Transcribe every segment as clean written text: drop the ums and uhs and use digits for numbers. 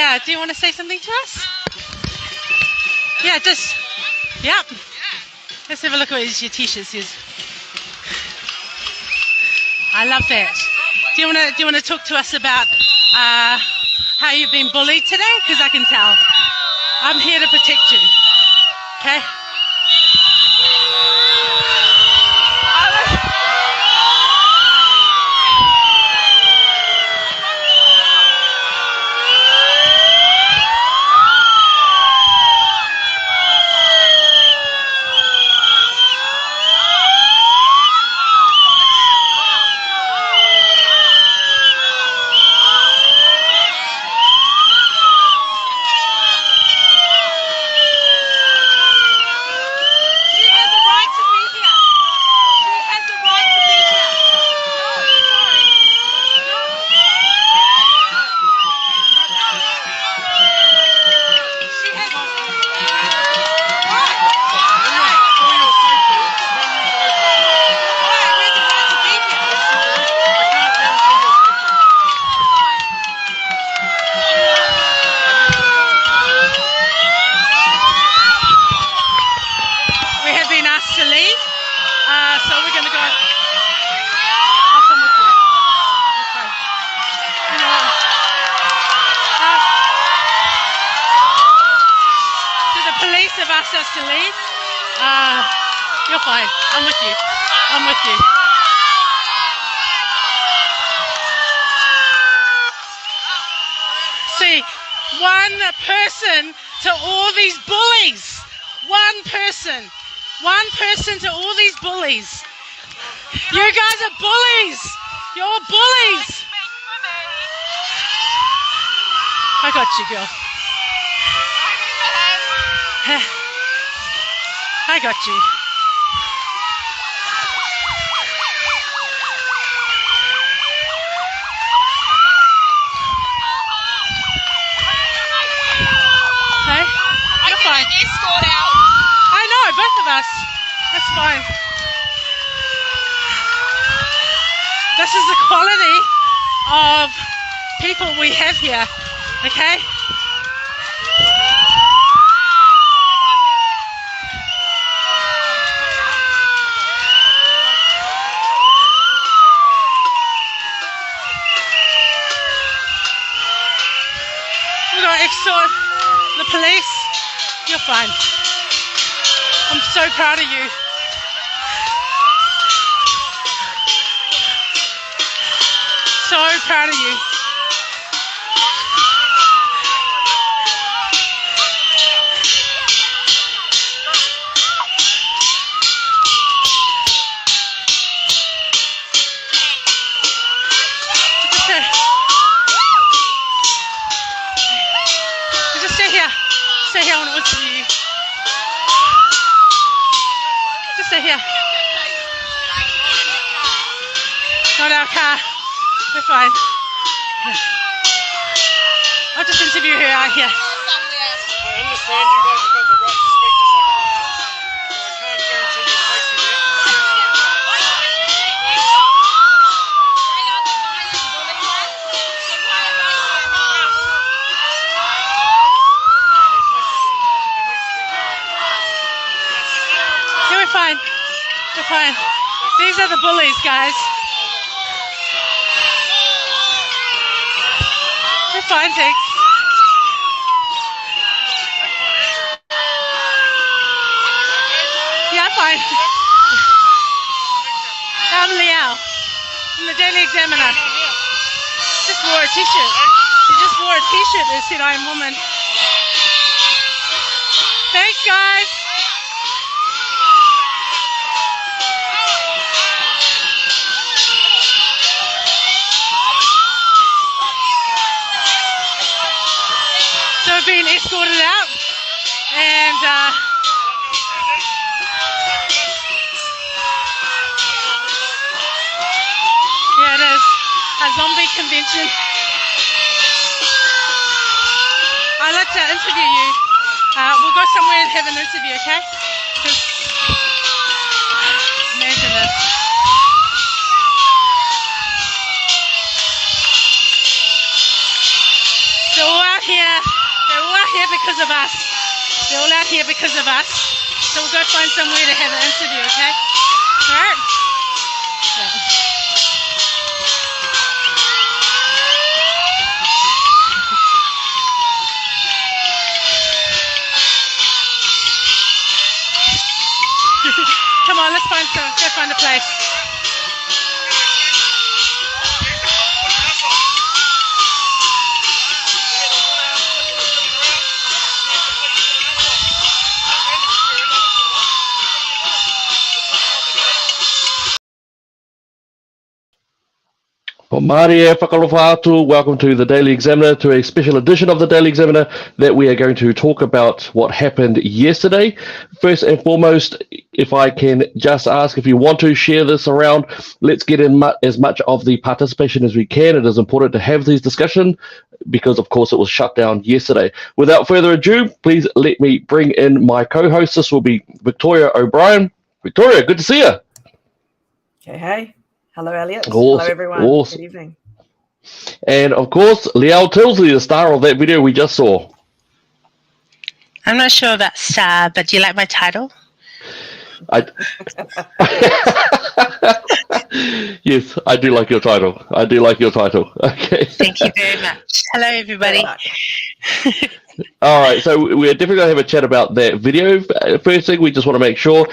Yeah, do you want to say something to us? Yeah, just, yep. Let's have a look at what your t-shirt says. I love that. Do you want to talk to us about how you've been bullied today? Because I can tell. I'm here to protect you. Okay? Us to leave. You're fine. I'm with you. I'm with you. See, one person to all these bullies. One person. One person to all these bullies. You guys are bullies. You're bullies. I got you, girl. I got you. Hey, you're fine. Escort out. I know, both of us. That's fine. This is the quality of people we have here. Okay? Escort the police. You're fine. I'm so proud of you. So proud of you. Stay here, I want to listen to you. Just stay here. Not our car. We're fine. Yeah. I'll just interview her out here. I understand you guys have got the right to speak to someone else, so I can't guarantee your safety there. We're fine. We're fine. These are the bullies, guys. We're fine, thanks. Yeah, I'm fine. I'm Liao. I'm the Daily Examiner. Just wore a t-shirt. She just wore a t-shirt that said I'm woman. Thanks, guys. So we're being escorted out, and yeah, it is a zombie convention. I'd like to interview you. We'll go somewhere and have an interview, okay? Imagine this. So we're out here because of us. They're all out here because of us. So we'll go find somewhere to have an interview, okay? All right? Yeah. Come on, let's go find a place. Maria Whakalofatu, welcome to the Daily Examiner, to a special edition of the Daily Examiner that we are going to talk about what happened yesterday. First and foremost, if I can just ask if you want to share this around, let's get in as much of the participation as we can. It is important to have these discussions because, of course, it was shut down yesterday. Without further ado, please let me bring in my co-host. This will be Victoria O'Brien. Victoria, good to see you. Hey. Hello, Elliot. Awesome. Hello, everyone. Awesome. Good evening. And, of course, Liao Tilsley, the star of that video we just saw. I'm not sure about star, but do you like my title? Yes, I do like your title. Okay. Thank you very much. Hello, everybody. All right, so we're definitely going to have a chat about that video. First thing, we just want to make sure,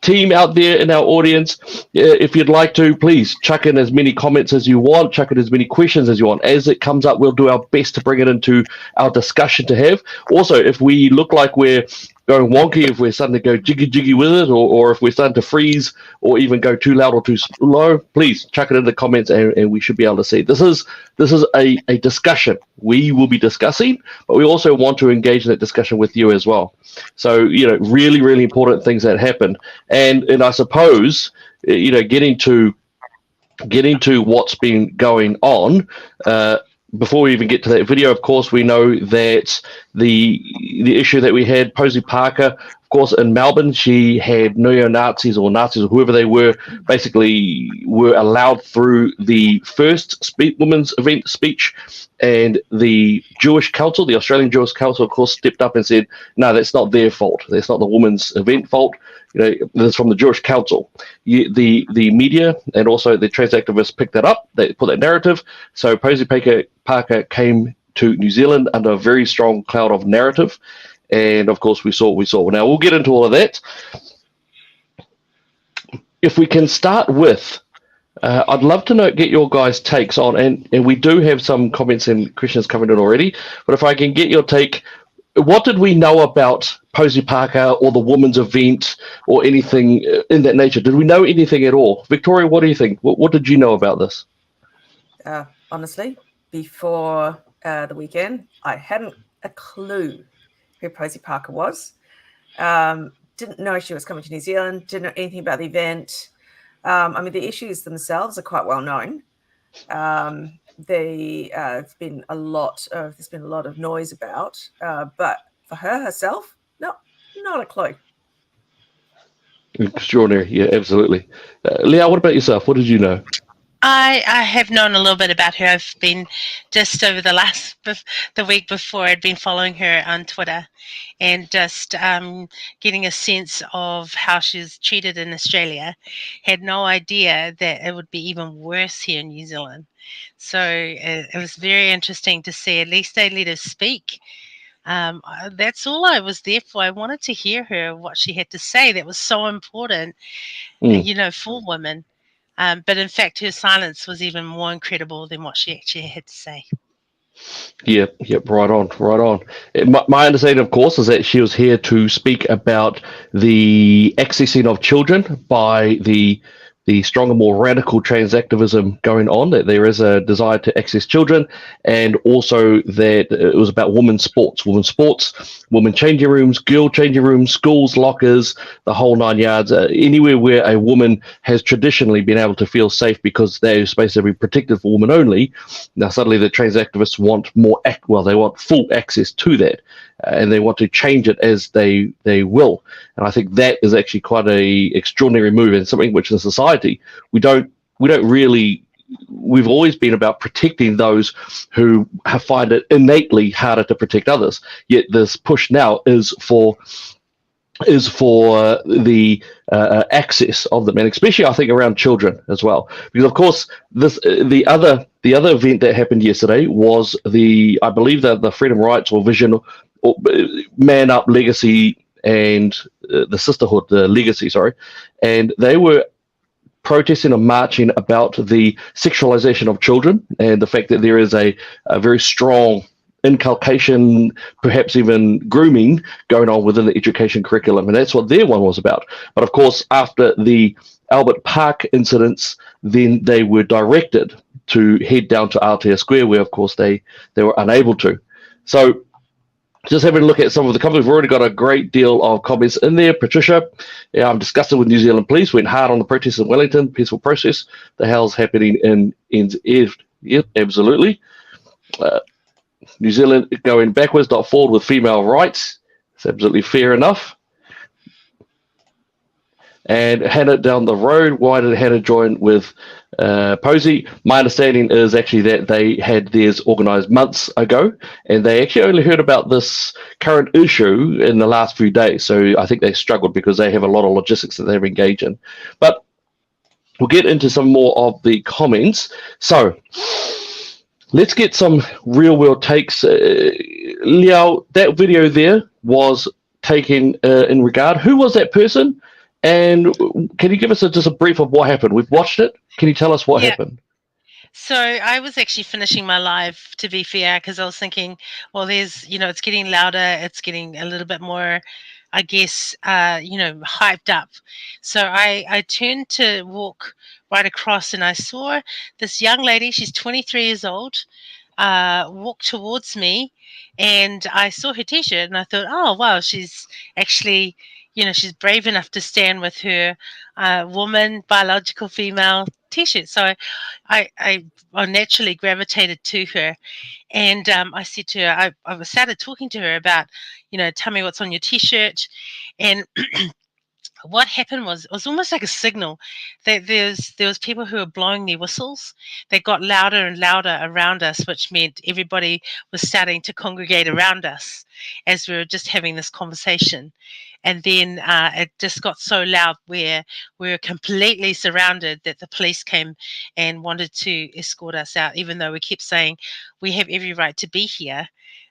team out there in our audience, if you'd like to, please chuck in as many comments as you want, chuck in as many questions as you want. As it comes up, we'll do our best to bring it into our discussion to have. Also, if we look like we're going wonky, if we're starting to go jiggy with it, or if we're starting to freeze or even go too loud or too low, please chuck it in the comments and we should be able to see. This is a discussion. We will be discussing, but we also want to engage in that discussion with you as well. So, really, really important things that happened. And I suppose, getting to what's been going on, before we even get to that video, of course, we know that the issue that we had, Posey Parker, of course, in Melbourne, she had neo-Nazis or Nazis or whoever they were, basically were allowed through the first women's event speech, and the Jewish Council, the Australian Jewish Council, of course, stepped up and said, no, that's not their fault. That's not the women's event fault. That's from the Jewish Council. The media and also the trans activists picked that up. They put that narrative. So Posey Parker came to New Zealand under a very strong cloud of narrative. And, of course, we saw. Now, we'll get into all of that. If we can start with, I'd love to get your guys' takes on, and we do have some comments and questions coming in already, but if I can get your take, what did we know about Posey Parker or the women's event or anything in that nature? Did we know anything at all? Victoria, what do you think? What did you know about this? Honestly, before the weekend, I hadn't a clue who Posey Parker was. Didn't know she was coming to New Zealand, didn't know anything about the event. The issues themselves are quite well known. There's been a lot of noise about, but for her herself, no, not a clue. Extraordinary, yeah, absolutely. Leah, what about yourself? What did you know? I have known a little bit about her. I've been just over the week before, I'd been following her on Twitter and just getting a sense of how she's treated in Australia. Had no idea that it would be even worse here in New Zealand. So it was very interesting to see. At least they let her speak. That's all I was there for. I wanted to hear her, what she had to say. That was so important, for women. But in fact, her silence was even more incredible than what she actually had to say. Yep, right on. My understanding, of course, is that she was here to speak about the accessing of children by the stronger, more radical trans activism going on, that there is a desire to access children, and also that it was about women's sports, women changing rooms, girl changing rooms, schools, lockers, the whole nine yards, anywhere where a woman has traditionally been able to feel safe because they're supposed to be protected for women only. Now suddenly the trans activists want they want full access to that. And they want to change it as they will. And I think that is actually quite a extraordinary move, and something which in society we don't really we've always been about protecting those who find it innately harder to protect others. Yet this push now is for the access of them, and especially I think around children as well, because of course the other event that happened yesterday was I believe that the Freedom Rights or Vision or Man Up Legacy and the Sisterhood, the Legacy, sorry, and they were protesting and marching about the sexualization of children and the fact that there is a very strong inculcation, perhaps even grooming going on within the education curriculum. And that's what their one was about. But of course, after the Albert Park incidents, then they were directed to head down to Aotea Square, where of course they were unable to. So just having a look at some of the comments, we've already got a great deal of comments in there. Patricia, yeah, I'm disgusted with New Zealand police, went hard on the protests in Wellington, peaceful process. The hell's happening in NZ? Yep, absolutely. New Zealand going backwards, not forward with female rights. It's absolutely fair enough. And Hannah down the road, why did Hannah join with Posey? My understanding is actually that they had theirs organised months ago, and they actually only heard about this current issue in the last few days. So I think they struggled because they have a lot of logistics that they've engaged in. But we'll get into some more of the comments. So let's get some real world takes. Liao, that video there was taken in regard. Who was that person? And can you give us just a brief of what happened? We've watched it. Can you tell us what happened? So I was actually finishing my live, to be fair, because I was thinking, well, there's, it's getting louder. It's getting a little bit more, I guess, hyped up. So I turned to walk right across and I saw this young lady. She's 23 years old, walk towards me, and I saw her T-shirt and I thought, oh, wow, she's actually, she's brave enough to stand with her woman, biological female T-shirt. So I naturally gravitated to her, and I said to her, I started talking to her about, tell me what's on your T-shirt, and what happened was it was almost like a signal that there was people who were blowing their whistles. They got louder and louder around us, which meant everybody was starting to congregate around us as we were just having this conversation. And then it just got so loud where we were completely surrounded that the police came and wanted to escort us out, even though we kept saying we have every right to be here,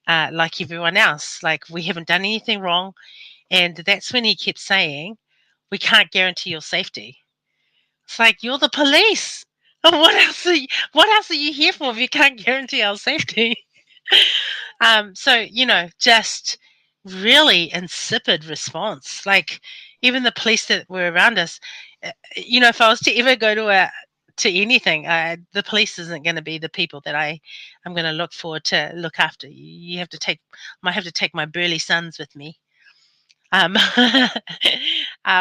like everyone else. Like, we haven't done anything wrong. And that's when he kept saying, we can't guarantee your safety. It's like, you're the police. What else are you here for if you can't guarantee our safety? So, just really insipid response. Like, even the police that were around us, if I was to ever go to anything, the police isn't going to be the people that I'm going to look forward to look after. You might have to take my burly sons with me.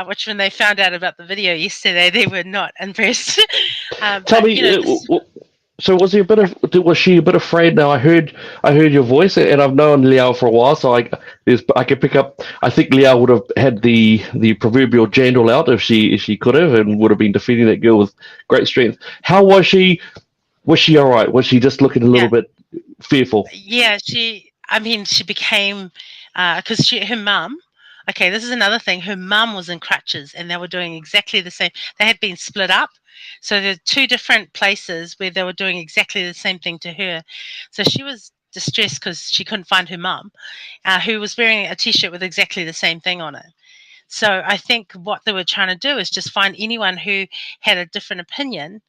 Which when they found out about the video yesterday, they were not impressed. Tell me, so was she a bit afraid? Now I heard your voice, and I've known Liao for a while, so I could pick up. I think Liao would have had the proverbial jandal out if she could have, and would have been defeating that girl with great strength. How was she? Was she all right? Was she just looking a little bit fearful? Yeah, she became because her mum. Okay, this is another thing. Her mum was in crutches, and they were doing exactly the same. They had been split up. So there are two different places where they were doing exactly the same thing to her. So she was distressed because she couldn't find her mum, who was wearing a T-shirt with exactly the same thing on it. So I think what they were trying to do is just find anyone who had a different opinion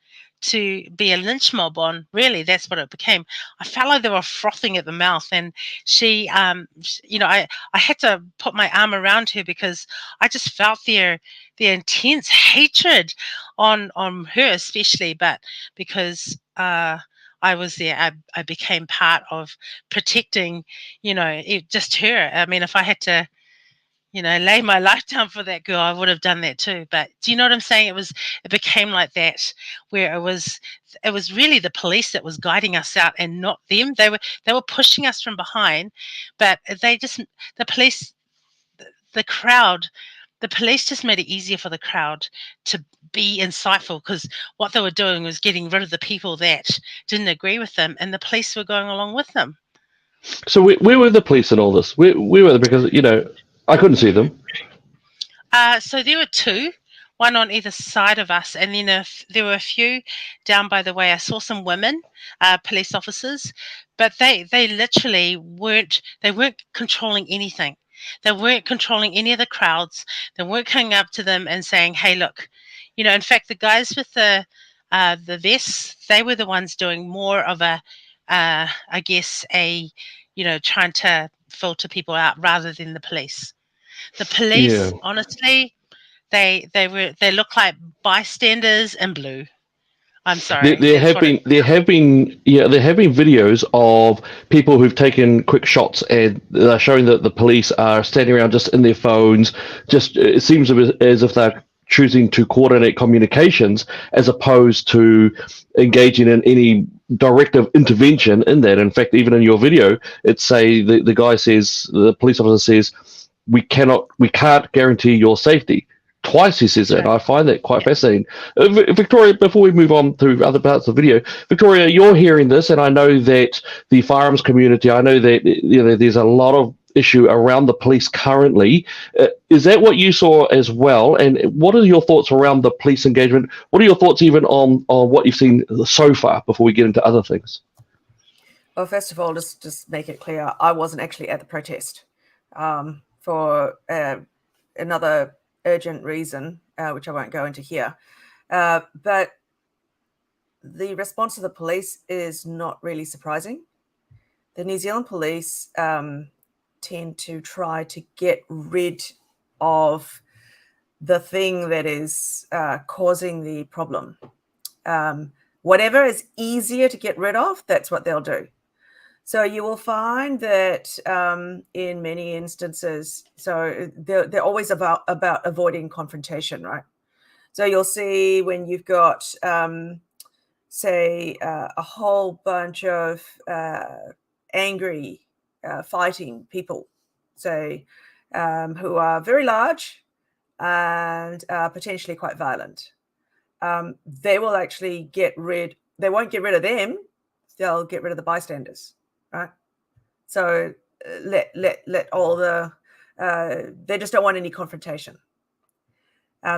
to be a lynch mob on. Really, that's what it became. I felt like they were frothing at the mouth, and she, I had to put my arm around her because I just felt their intense hatred on her, especially, but because I was there, I became part of protecting, just her. I mean, if I had to, lay my life down for that girl, I would have done that too. But do you know what I'm saying? It became like that, where it was really the police that was guiding us out and not them. They were pushing us from behind, but the police, the crowd, the police just made it easier for the crowd to be insightful, because what they were doing was getting rid of the people that didn't agree with them, and the police were going along with them. So where were the police in all this? Where were they? Because, I couldn't see them. So there were two, one on either side of us, and then there were a few down by the way. I saw some women, police officers, but they literally weren't controlling anything. They weren't controlling any of the crowds. They weren't coming up to them and saying, "Hey, look," In fact, the guys with the vests, they were the ones doing more of a, I guess, trying to filter people out rather than the police. The Yeah. police, honestly, they look like bystanders in blue. I'm There, sorry, there that's have what it. been videos of people who've taken quick shots, and they're showing that the police are standing around just in their phones. Just it seems as if they're choosing to coordinate communications as opposed to engaging in any directive intervention in that. In fact, even in your video, the guy says, the police officer says, we can't guarantee your safety. Twice he says it. Right. I find that quite fascinating. Victoria, before we move on to other parts of the video, Victoria, you're hearing this, and I know that the firearms community, I know that there's a lot of issue around the police currently. Is that what you saw as well? And what are your thoughts around the police engagement? What are your thoughts even on what you've seen so far before we get into other things? Well, first of all, just make it clear, I wasn't actually at the protest for another urgent reason, which I won't go into here. But the response of the police is not really surprising. The New Zealand police tend to try to get rid of the thing that is causing the problem. Whatever is easier to get rid of, that's what they'll do. So you will find that in many instances, so they're always about avoiding confrontation, right? So you'll see when you've got, say, a whole bunch of angry, fighting people, say, who are very large and potentially quite violent. They will actually they won't get rid of them, they'll get rid of the bystanders. Right, so let all they just don't want any confrontation.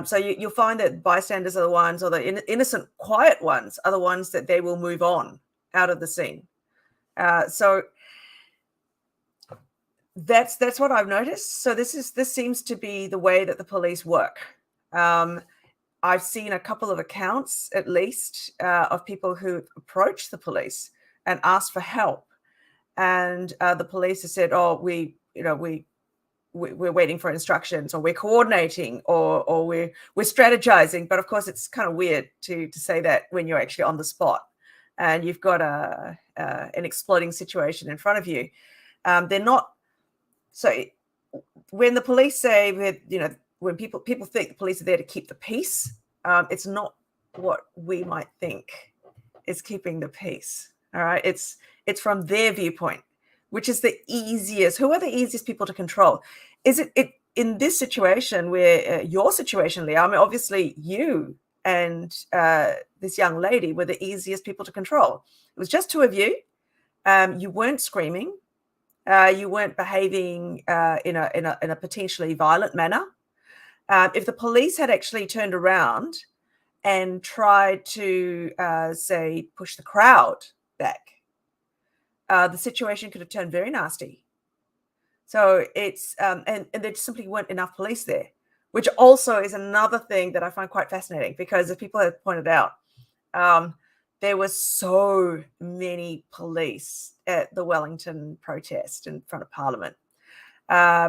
So you'll find that bystanders are the ones, or the innocent, quiet ones, are the ones that they will move on out of the scene. So that's what I've noticed. So this seems to be the way that the police work. I've seen a couple of accounts, at least, of people who approached the police and asked for help. And the police have said, "Oh, we're waiting for instructions, or we're coordinating, or we're strategizing." But of course, it's kind of weird to say that when you're actually on the spot and you've got an exploding situation in front of you. They're not. So when the police say, when people think the police are there to keep the peace, it's not what we might think is keeping the peace. All right, it's from their viewpoint, which is the easiest. Who are the easiest people to control? Is it in this situation, where your situation, Leah? I mean, obviously you and this young lady were the easiest people to control. It was just two of you. You weren't screaming. You weren't behaving in a potentially violent manner. If the police had actually turned around and tried to say push the crowd back, the situation could have turned very nasty. So it's and there simply weren't enough police there, which also is another thing that I find quite fascinating, because as people have pointed out, there were so many police at the Wellington protest in front of Parliament.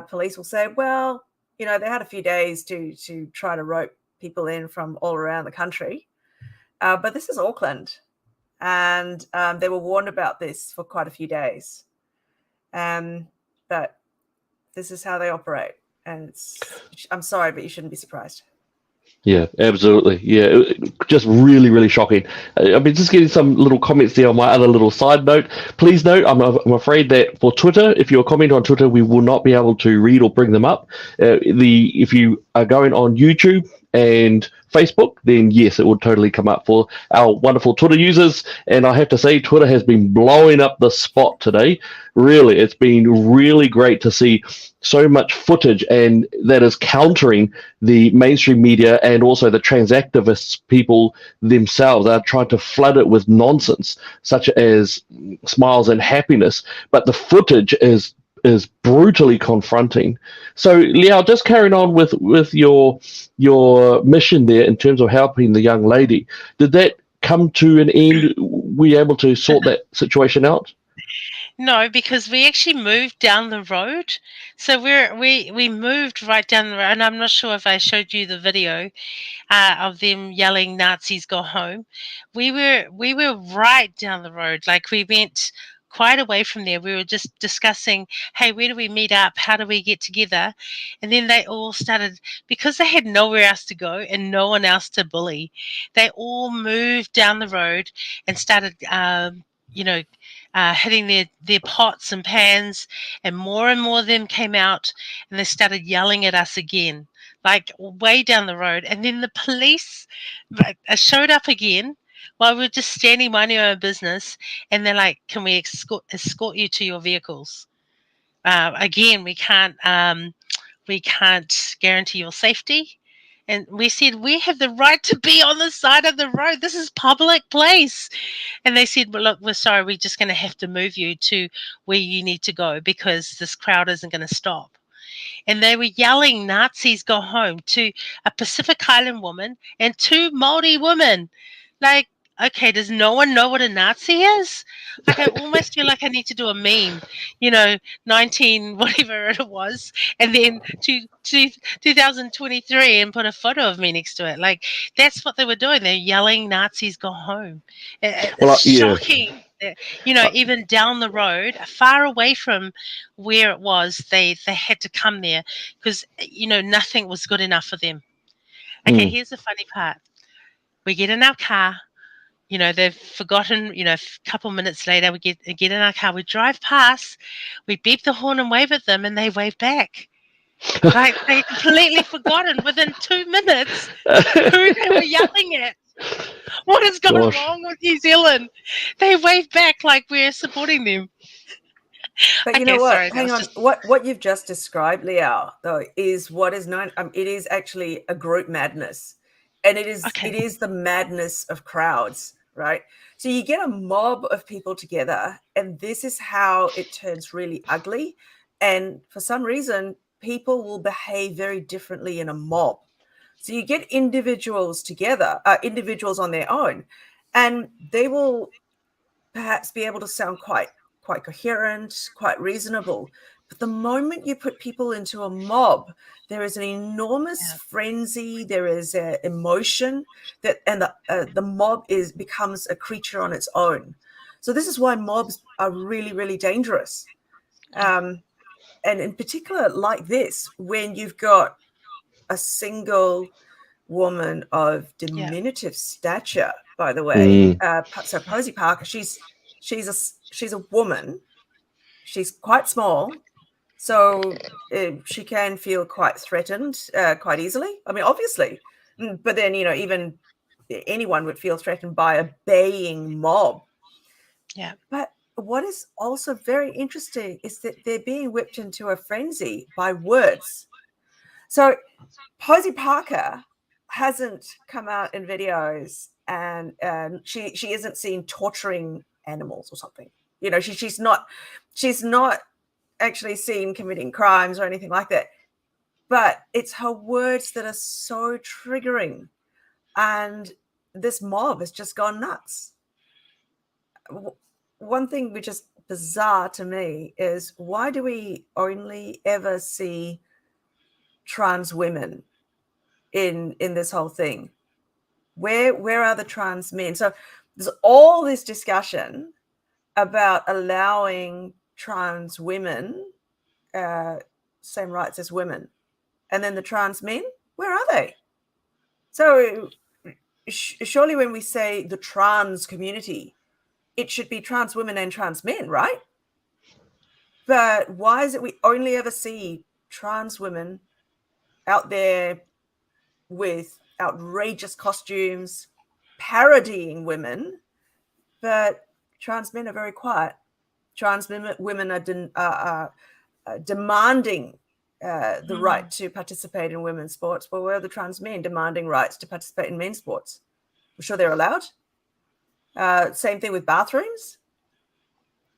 Police will say, well, they had a few days to try to rope people in from all around the country, but this is Auckland. And they were warned about this for quite a few days. But this is how they operate. And I'm sorry, but you shouldn't be surprised. Yeah, absolutely. Yeah, just really, really shocking. I've been just getting some little comments there on my other little side note. Please note, I'm afraid that for Twitter, if you're a comment on Twitter, we will not be able to read or bring them up. If you are going on YouTube and Facebook, then yes, it would totally come up for our wonderful Twitter users. And I have to say, Twitter has been blowing up the spot today. Really, it's been really great to see so much footage, and that is countering the mainstream media and also the trans activists people themselves are trying to flood it with nonsense such as smiles and happiness, but the footage is brutally confronting. So Liao, just carrying on with your mission there in terms of helping the young lady, did that come to an end? Were you able to sort that situation out? No, because we actually moved down the road. So we moved right down the road, and I'm not sure if I showed you the video of them yelling "Nazis go home." We were right down the road. Like we went quite away from there. We were just discussing, hey, where do we meet up? How do we get together? And then they all started, because they had nowhere else to go and no one else to bully. They all moved down the road and started, you know. Hitting their pots and pans, and more of them came out and they started yelling at us again, like way down the road. And then the police showed up again while we were just standing minding our own business. And they're like, "Can we escort you to your vehicles?" Again, we can't guarantee your safety. And we said, we have the right to be on the side of the road. This is public place. And they said, well, look, we're sorry. We're just going to have to move you to where you need to go because this crowd isn't going to stop. And they were yelling Nazis go home to a Pacific Island woman and two Maori women. Like, okay, does no one know what a Nazi is? Like, I almost feel like I need to do a meme, 19 whatever it was, and then 2023 and put a photo of me next to it. Like, that's what they were doing. They're yelling Nazis go home. It's Well, yeah. shocking. Even down the road, far away from where it was, they had to come there because nothing was good enough for them. Okay, Mm. here's the funny part. We get in our car. They've forgotten. A couple minutes later, we get in our car. We drive past. We beep the horn and wave at them, and they wave back. Like they completely forgotten within 2 minutes who they were yelling at. What has gone Gosh. wrong with New Zealand? They wave back like we're supporting them. But you know Okay, what? sorry, that Hang was on. just What you've just described, Liao, though, is what is known. It is actually a group madness, and it okay. is the madness of crowds, right? So you get a mob of people together, and this is how it turns really ugly. And for some reason, people will behave very differently in a mob. So you get individuals together, individuals on their own, and they will perhaps be able to sound quite coherent, quite reasonable. But the moment you put people into a mob, there is an enormous Yeah, frenzy. There is emotion and the mob becomes a creature on its own. So this is why mobs are really, really dangerous. yeah, And in particular, like this, when you've got a single woman of yeah, diminutive stature, by the way. Mm. So Posey Parker, she's a woman. She's quite small, so she can feel quite threatened quite easily. I mean, obviously, but then even anyone would feel threatened by a baying mob. yeah, But what is also very interesting is that they're being whipped into a frenzy by words. So Posey Parker hasn't come out in videos, and she isn't seen torturing animals or something. She's not actually seen committing crimes or anything like that. But it's her words that are so triggering, and this mob has just gone nuts. One thing which is bizarre to me is, why do we only ever see trans women in this whole thing? Where are the trans men? So there's all this discussion about allowing trans women same rights as women, and then the trans men, where are they? So surely when we say the trans community, it should be trans women and trans men, right? But why is it we only ever see trans women out there with outrageous costumes, parodying women, but trans men are very quiet. Trans women are demanding the right to participate in women's sports. Well, where are the trans men demanding rights to participate in men's sports? I'm sure they're allowed. Same thing with bathrooms.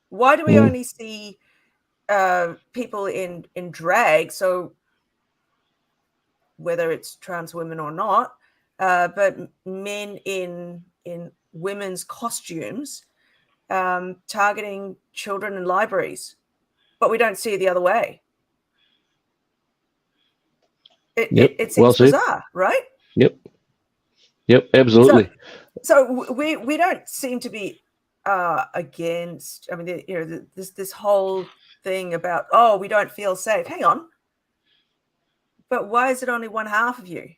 Why do we only see people in drag? So whether it's trans women or not, but men in women's costumes targeting children in libraries, but we don't see it the other way. It Well seems said. bizarre, right? Yep, absolutely. So we don't seem to be against. I mean, this whole thing about, oh, we don't feel safe. Hang on, but why is it only one half of you?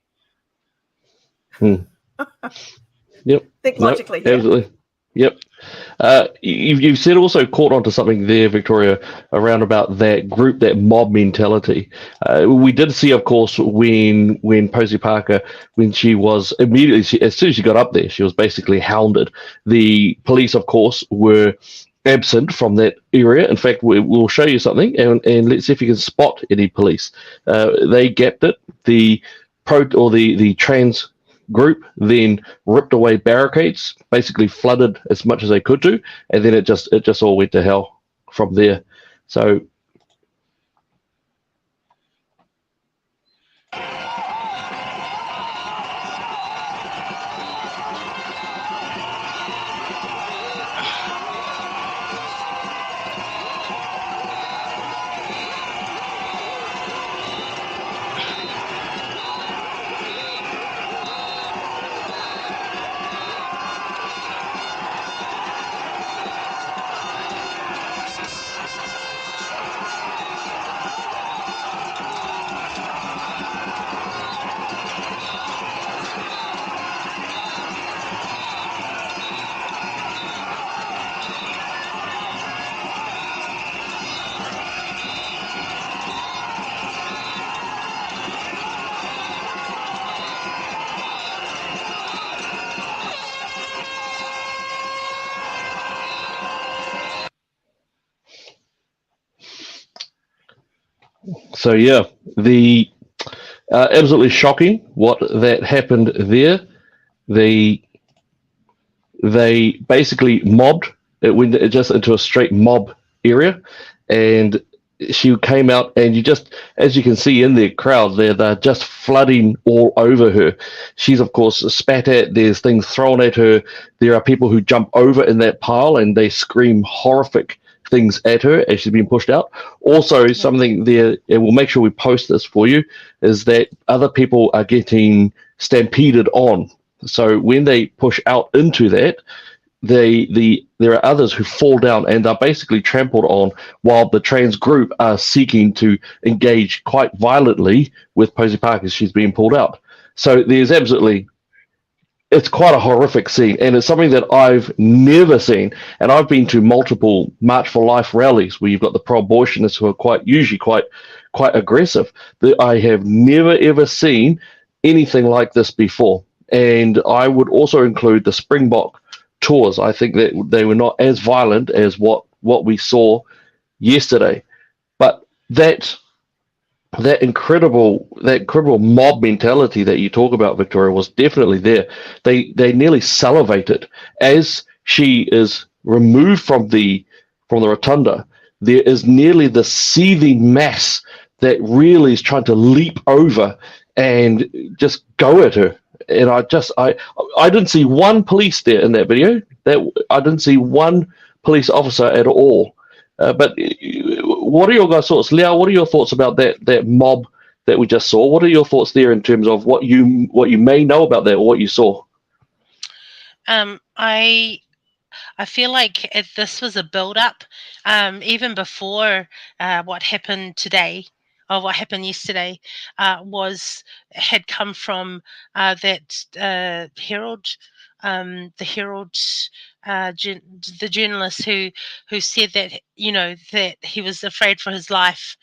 Yep. Think logically here. Absolutely. Yep. You've said also caught onto something there, Victoria, around about that group, that mob mentality. We did see, of course, when Posey Parker, when she was immediately, as soon as she got up there, she was basically hounded. The police, of course, were absent from that area. In fact, we'll show you something, and let's see if you can spot any police. They gapped it. The trans group then ripped away barricades, basically flooded as much as they could do, and then it just all went to hell from there. So yeah, the absolutely shocking what that happened there. They basically mobbed. It went just into a straight mob area, and she came out, and as you can see in the crowd there, they're just flooding all over her. She's of course spat at. There's things thrown at her. There are people who jump over in that pile and they scream horrific things at her as she's being pushed out. Also, something there, and we'll make sure we post this for you, is that other people are getting stampeded on. So when they push out into that, there are others who fall down and are basically trampled on, while the trans group are seeking to engage quite violently with Posey Parker as she's being pulled out. So it's quite a horrific scene, and it's something that I've never seen. And I've been to multiple March for Life rallies where you've got the pro-abortionists who are usually quite aggressive. I have never ever seen anything like this before. And I would also include the Springbok tours. I think that they were not as violent as what we saw yesterday, but that incredible mob mentality that you talk about, Victoria, was definitely there. They nearly salivated as she is removed from the rotunda. There is nearly the seething mass that really is trying to leap over and just go at her. And I didn't see one police there in that video. I didn't see one police officer at all. But what are your guys' thoughts, Liao? What are your thoughts about that mob that we just saw? What are your thoughts there in terms of what you may know about that or what you saw? I feel like this was a build-up, even before what happened today of what happened yesterday had come from that Herald, the Herald, the journalist who said that that he was afraid for his life,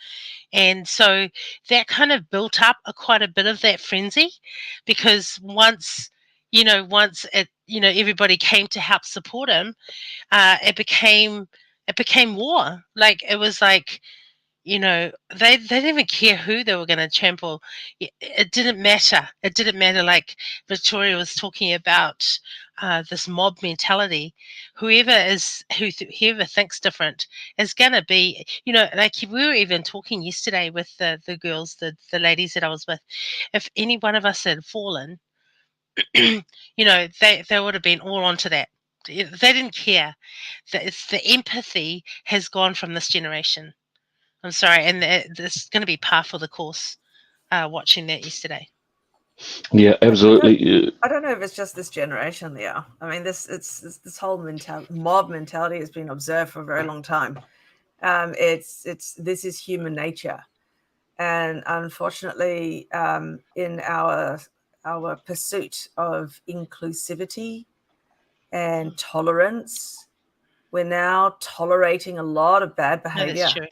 and so that kind of built up quite a bit of that frenzy, because once everybody came to help support him, it became war. Like it was like they didn't even care who they were going to trample. It didn't matter. It didn't matter. Like Victoria was talking about this mob mentality. Whoever thinks different is going to be, like we were even talking yesterday with the girls, the ladies that I was with. If any one of us had fallen, they would have been all onto that. They didn't care. It's the empathy has gone from this generation. I'm sorry, and it's going to be par for the course. Watching that yesterday. Yeah, absolutely. I don't know if it's just this generation, Leo. I mean, this whole mob mentality has been observed for a very long time. This is human nature, and unfortunately, in our pursuit of inclusivity and tolerance, we're now tolerating a lot of bad No, behavior. that's true.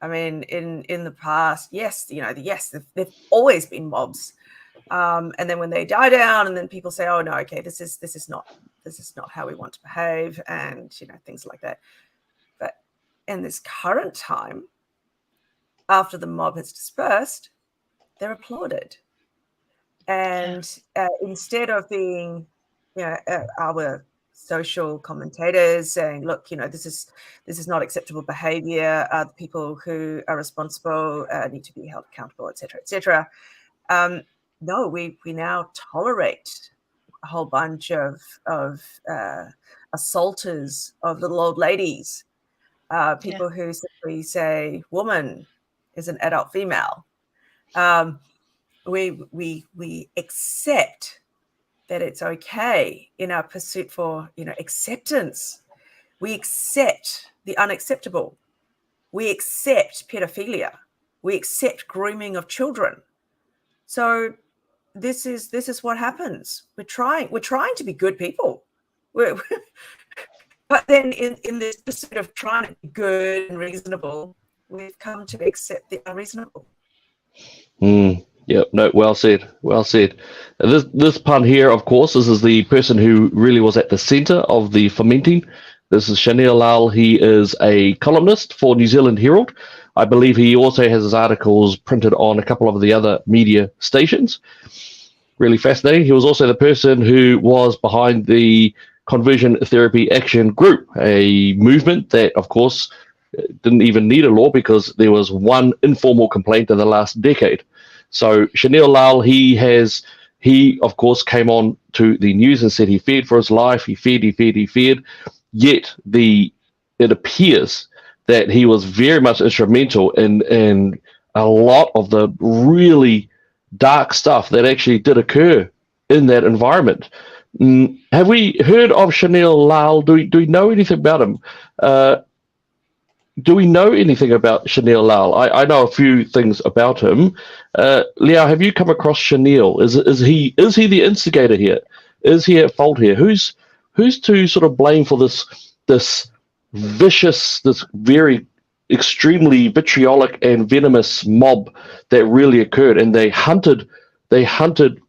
I mean, in the past, yes, they've always been mobs, and then when they die down, and then people say, "Oh no, okay, this is not how we want to behave," and things like that. But in this current time, after the mob has dispersed, they're applauded, and instead of being, our social commentators saying, look, this is not acceptable behavior, the people who are responsible need to be held accountable, etc., etc. No, we now tolerate a whole bunch of assaulters of little old ladies, people who simply say woman is an adult female. We accept that it's okay in our pursuit for acceptance. We accept the unacceptable. We accept pedophilia. We accept grooming of children. So this is what happens. We're trying to be good people, but then in this pursuit of trying to be good and reasonable, we've come to accept the unreasonable. Yep. No. Well said. Well said. This pun here, of course, this is the person who really was at the centre of the fomenting. This is Chanel Lal. He is a columnist for New Zealand Herald. I believe he also has his articles printed on a couple of the other media stations. Really fascinating. He was also the person who was behind the Conversion Therapy Action Group, a movement that, of course, didn't even need a law because there was one informal complaint in the last decade. So Chanel Lal, he of course came on to the news and said he feared for his life. He feared. Yet it appears that he was very much instrumental in a lot of the really dark stuff that actually did occur in that environment. Have we heard of Chanel Lal? Do we know anything about him? Do we know anything about Chanel Lal? I know a few things about him. Liao, have you come across Chanel? Is he the instigator here? Is he at fault here? Who's to sort of blame for this vicious, this very extremely vitriolic and venomous mob that really occurred? And they hunted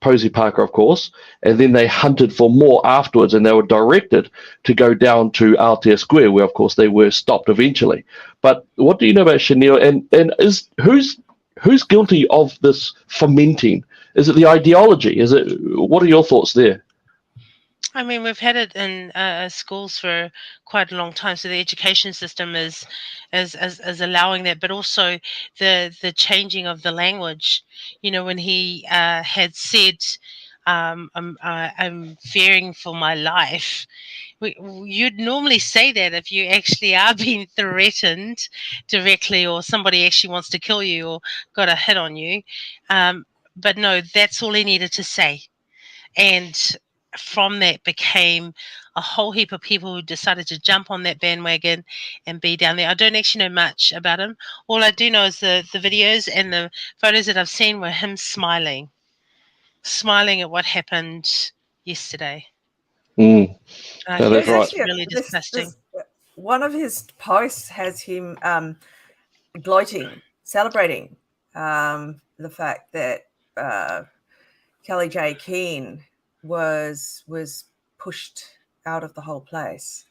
Posey Parker, of course, and then they hunted for more afterwards, and they were directed to go down to Aotea Square, where, of course, they were stopped eventually. But what do you know about Chanel, and who's guilty of this fomenting? Is it the ideology? What are your thoughts there? I mean, we've had it in schools for quite a long time, so the education system is allowing that, but also the changing of the language. When he had said, "I'm fearing for my life," you'd normally say that if you actually are being threatened directly, or somebody actually wants to kill you or got a hit on you. But no, that's all he needed to say, and from that became a whole heap of people who decided to jump on that bandwagon and be down there. I don't actually know much about him. All I do know is the videos and the photos that I've seen were him smiling at what happened yesterday. Mm. And I No, think that's There's right. that's actually really disgusting. one of his posts has him gloating, celebrating the fact that Kelly J. Keane was pushed out of the whole place,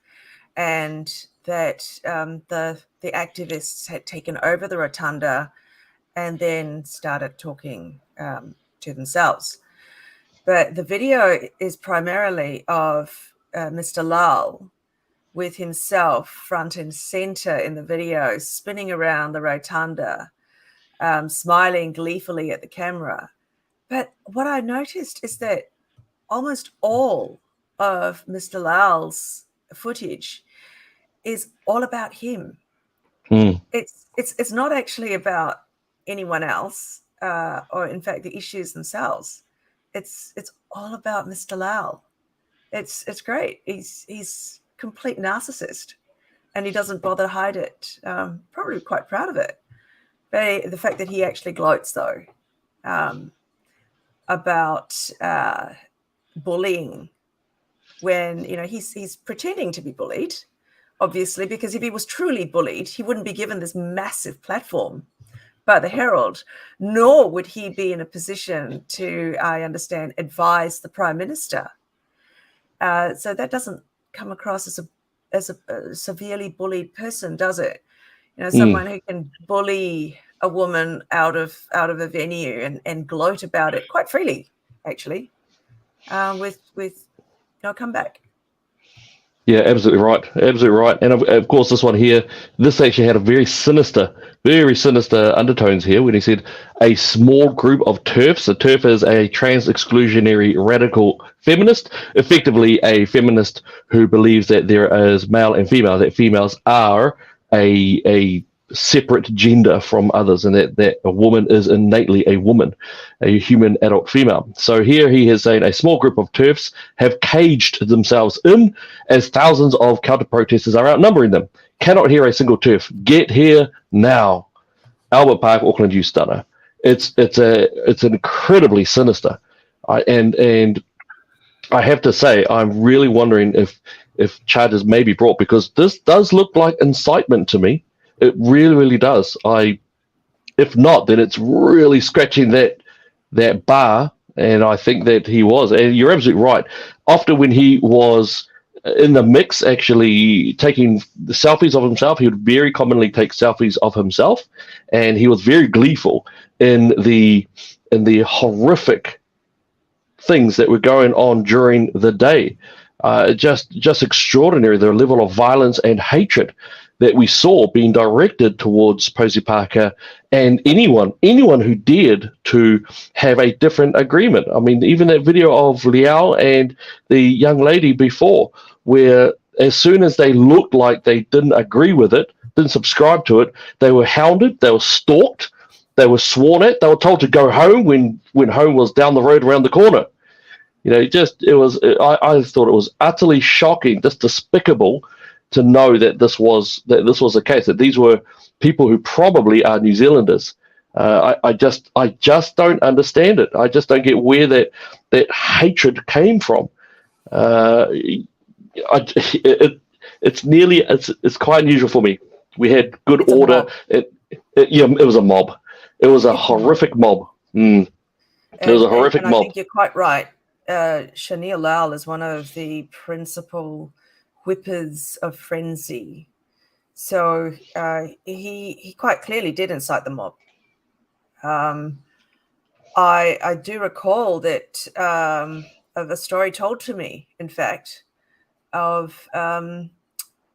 and that the activists had taken over the rotunda and then started talking to themselves. But the video is primarily of Mr. Lal with himself front and center in the video, spinning around the rotunda, smiling gleefully at the camera. But what I noticed is that almost all of Mr. Lal's footage is all about him. Mm. It's not actually about anyone else, or in fact the issues themselves. It's all about Mr. Lal. It's great. He's complete narcissist, and he doesn't bother to hide it. Probably quite proud of it. But the fact that he actually gloats though about bullying, when he's pretending to be bullied, obviously, because if he was truly bullied, he wouldn't be given this massive platform by the Herald, nor would he be in a position to, I understand, advise the Prime Minister. So that doesn't come across as a severely bullied person, does it? Someone who can bully a woman out of a venue and gloat about it quite freely, actually, with no comeback. Yeah, absolutely right. Absolutely right. And of course, this one here, this actually had a very sinister undertones here when he said a small group of TERFs. A TERF is a trans exclusionary radical feminist, effectively a feminist who believes that there is male and female, that females are a separate gender from others, and that a woman is innately a woman, a human adult female. So here he is saying a small group of TERFs have caged themselves in as thousands of counter-protesters are outnumbering them. Cannot hear a single TERF. Get here now. Albert Park, Auckland Youth Stunner. It's incredibly sinister. And I have to say, I'm really wondering if charges may be brought, because this does look like incitement to me. It really, really does. If not, then it's really scratching that bar, and I think that he was. And you're absolutely right. Often when he was in the mix, actually taking the selfies of himself, he would very commonly take selfies of himself, and he was very gleeful in the horrific things that were going on during the day. Just extraordinary, the level of violence and hatred that we saw being directed towards Posey Parker and anyone who dared to have a different agreement. I mean, even that video of Liao and the young lady before, where as soon as they looked like they didn't agree with it, didn't subscribe to it, they were hounded, they were stalked, they were sworn at, they were told to go home when home was down the road around the corner. I thought it was utterly shocking, just despicable, to know that this was the case, that these were people who probably are New Zealanders. I just don't understand it. I just don't get where that hatred came from. It's quite unusual for me. We had good order. It was a mob. It was a horrific mob. It was a horrific mob. I think you're quite right. Shania Lal is one of the principal whippers of frenzy. So he quite clearly did incite the mob. I do recall that of a story told to me, in fact, of a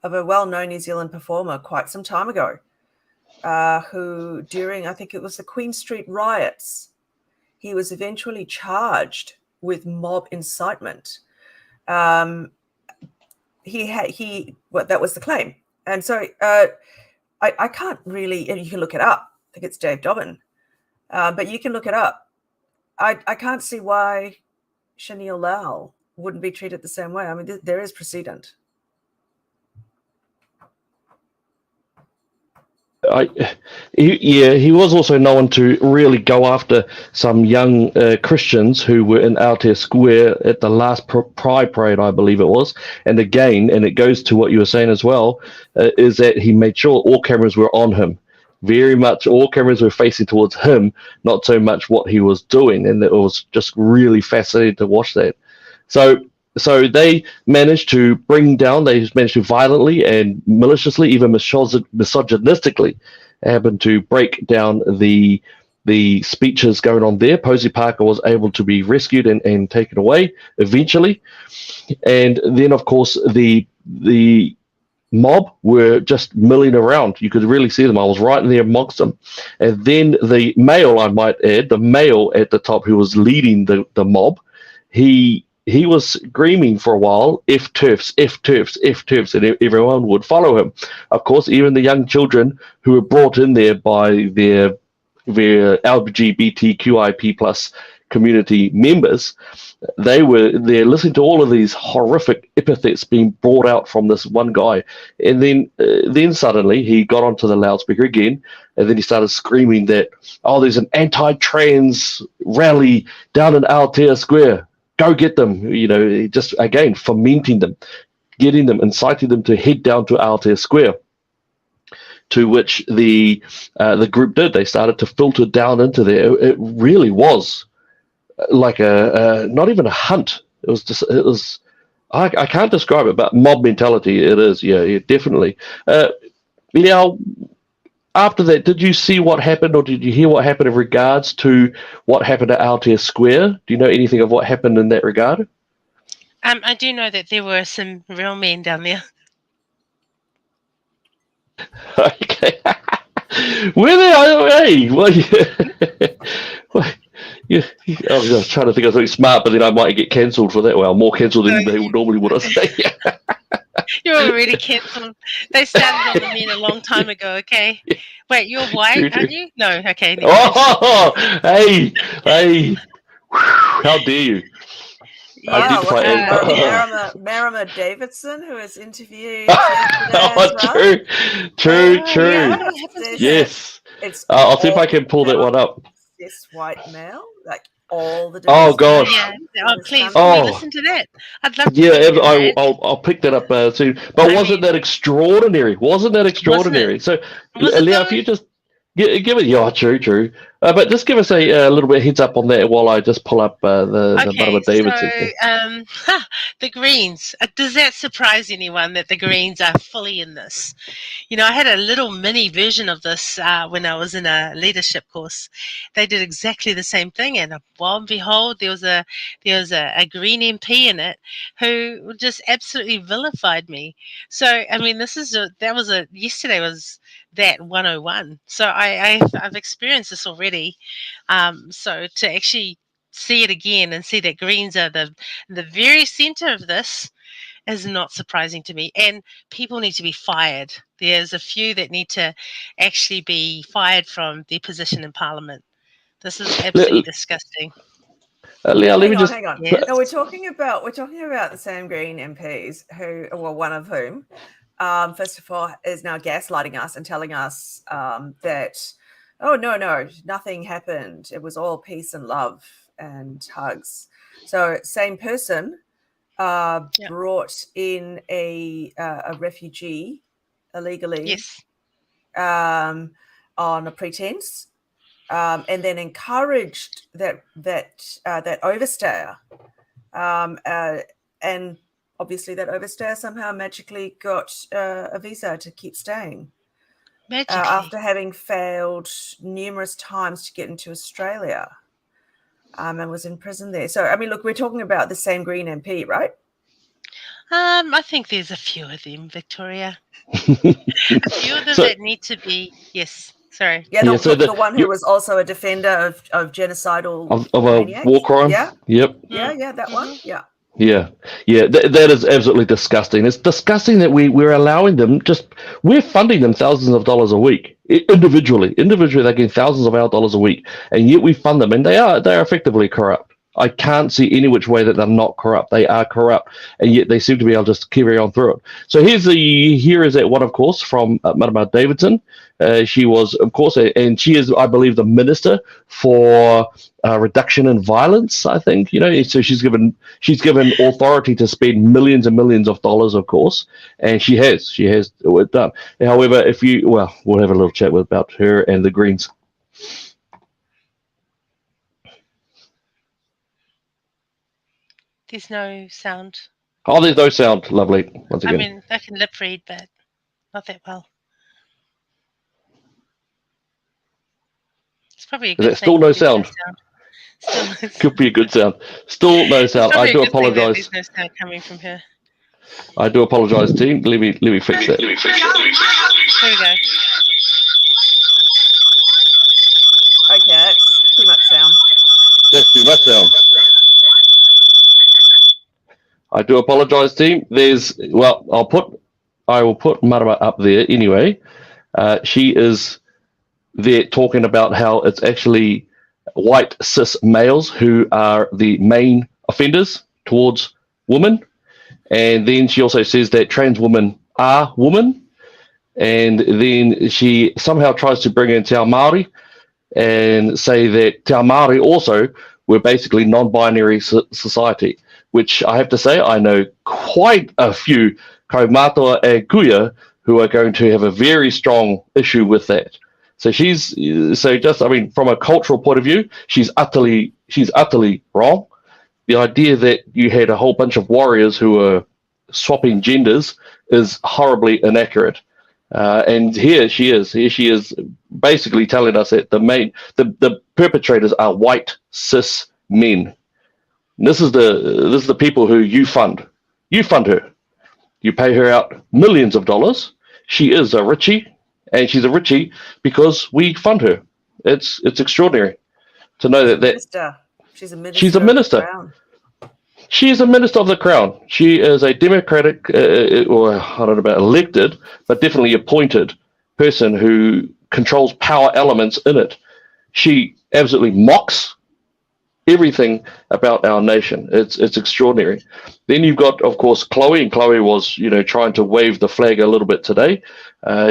well-known New Zealand performer quite some time ago, who during, I think it was the Queen Street riots, he was eventually charged with mob incitement. That was the claim. And so I can't really, and you can look it up. I think it's Dave Dobbin, but you can look it up. I can't see why Shania Lal wouldn't be treated the same way. I mean, there is precedent. He was also known to really go after some young Christians who were in Aotea Square at the last Pride Parade, I believe it was. And again, and it goes to what you were saying as well, is that he made sure all cameras were on him. Very much all cameras were facing towards him, not so much what he was doing. And it was just really fascinating to watch that. So they managed to violently and maliciously, even misogynistically, happen to break down the speeches going on there. Posey Parker was able to be rescued and taken away eventually. And then, of course, the mob were just milling around. You could really see them. I was right in there amongst them. And then the male, I might add, the male at the top who was leading the mob, he was screaming for a while, F TERFs, F TERFs, F TERFs, and everyone would follow him. Of course, even the young children who were brought in there by their LGBTQIP plus community members, they were there listening to all of these horrific epithets being brought out from this one guy. And then suddenly he got onto the loudspeaker again, and then he started screaming that, there's an anti-trans rally down in Aotea Square. Go get them, just again fomenting them, getting them, inciting them to head down to Aotea Square. To which the group did. They started to filter down into there. It really was like not even a hunt. It was. I can't describe it, but mob mentality. It is, yeah, definitely. Now, after that, did you see what happened, or did you hear what happened in regards to what happened at Aotea Square? Do you know anything of what happened in that regard? I do know that there were some real men down there. Okay. Were they? Hey, well, I was trying to think of something smart, but then I might get cancelled for that. Well, more cancelled than they normally would, I say. You're already cancelled. They started on the men a long time ago, okay? Wait, you're white, aren't you? No, okay. Hey. How dare you? Yeah, Marama Davidson, who was interviewed True. Yeah, Yes. I'll see if I can pull that one up. This white male, like all the. Oh gosh! Yeah. Please, can we listen to that? I'd love to. Yeah, I'll pick that up soon. But wasn't that extraordinary? So, Leah, if you just give it, true. But just give us a little bit of heads up on that while I just pull up the Marama Davidson. So, the Greens. Does that surprise anyone that the Greens are fully in this? I had a little mini version of this when I was in a leadership course. They did exactly the same thing, and lo and behold, there was a Green MP in it who just absolutely vilified me. So, I mean, yesterday was that 101. So I've experienced this already. So to actually see it again and see that Greens are the very center of this is not surprising to me. And people need to be fired. There's a few that need to actually be fired from their position in Parliament. This is absolutely disgusting. Leah, hang on. Yes. No, we're talking about the same Green MPs one of whom, first of all, is now gaslighting us and telling us that, oh, no, nothing happened. It was all peace and love and hugs. So same person brought in a refugee illegally, yes, on a pretense, and then encouraged that overstayer, and obviously that overstayer somehow magically got a visa to keep staying. After having failed numerous times to get into Australia, and was in prison there. So, I mean, look, we're talking about the same Green MP, right? I think there's a few of them, Victoria. A few of them that need to be, yes. Sorry. Yeah, the one who was also a defender of genocidal of a war crime. Yeah. Yep. Yeah, that one. Yeah. Yeah, that is absolutely disgusting. It's disgusting that we're allowing them, we're funding them thousands of dollars a week individually. They're getting thousands of our dollars a week, and yet we fund them, and they are effectively corrupt. I can't see any which way that they're not corrupt. They are corrupt, and yet they seem to be able to just carry on through it. So here is that one, of course, from Marama Davidson. She was, of course, and she is, I believe, the minister for reduction in violence. I think, so she's given authority to spend millions and millions of dollars, of course, and she has it done. However, we'll have a little chat about her and the Greens. There's no sound. Oh, there's no sound. Lovely. Once again. I mean, I can lip read, but not that well. It's probably a good thing. Still no sound? Could be a good sound. Still no sound. I do apologise. There's no sound coming from her. I do apologise, team. Let me fix that. There we go. Okay, that's too much sound. That's too much sound. I do apologise, team. I will put Marama up there anyway. She is there talking about how it's actually white cis males who are the main offenders towards women. And then she also says that trans women are women. And then she somehow tries to bring in Te Ao Māori and say that Te Ao Māori also were basically non-binary society, which I have to say I know quite a few kaumātua and kuia who are going to have a very strong issue with that. So from a cultural point of view, she's utterly wrong. The idea that you had a whole bunch of warriors who were swapping genders is horribly inaccurate. And here she is basically telling us that the perpetrators are white cis men. And this is the people who you fund. You fund her. You pay her out millions of dollars. She is a richie, and she's a richie because we fund her. It's extraordinary to know that She's a minister. She's a minister. She is a minister of the crown. She is a democratic, or I don't know about elected, but definitely appointed person who controls power elements in it. She absolutely mocks everything about our nation. It's extraordinary. Then you've got, of course, Chloe, and Chloe was, trying to wave the flag a little bit today.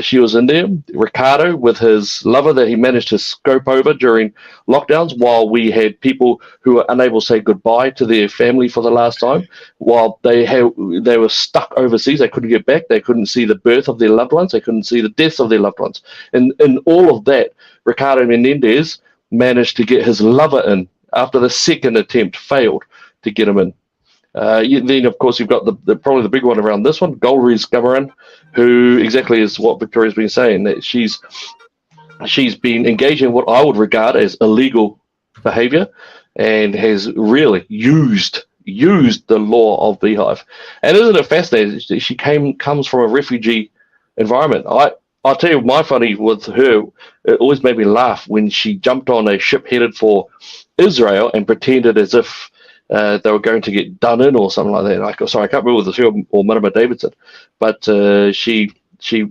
She was in there. Ricardo with his lover that he managed to scope over during lockdowns while we had people who were unable to say goodbye to their family for the last time, while they were stuck overseas. They couldn't get back. They couldn't see the birth of their loved ones. They couldn't see the deaths of their loved ones. And in all of that, Ricardo Menendez managed to get his lover in after the second attempt failed to get him in. Then, of course, you've got probably the big one around this one, Golriz Gamaran, who exactly is what Victoria's been saying, that she's been engaging in what I would regard as illegal behaviour and has really used the law of Beehive. And isn't it fascinating? She comes from a refugee environment. I'll tell you, my funny with her, it always made me laugh when she jumped on a ship headed for Israel and pretended as if they were going to get done in or something like that. Sorry, I can't remember whether it was her or Marama Davidson, but she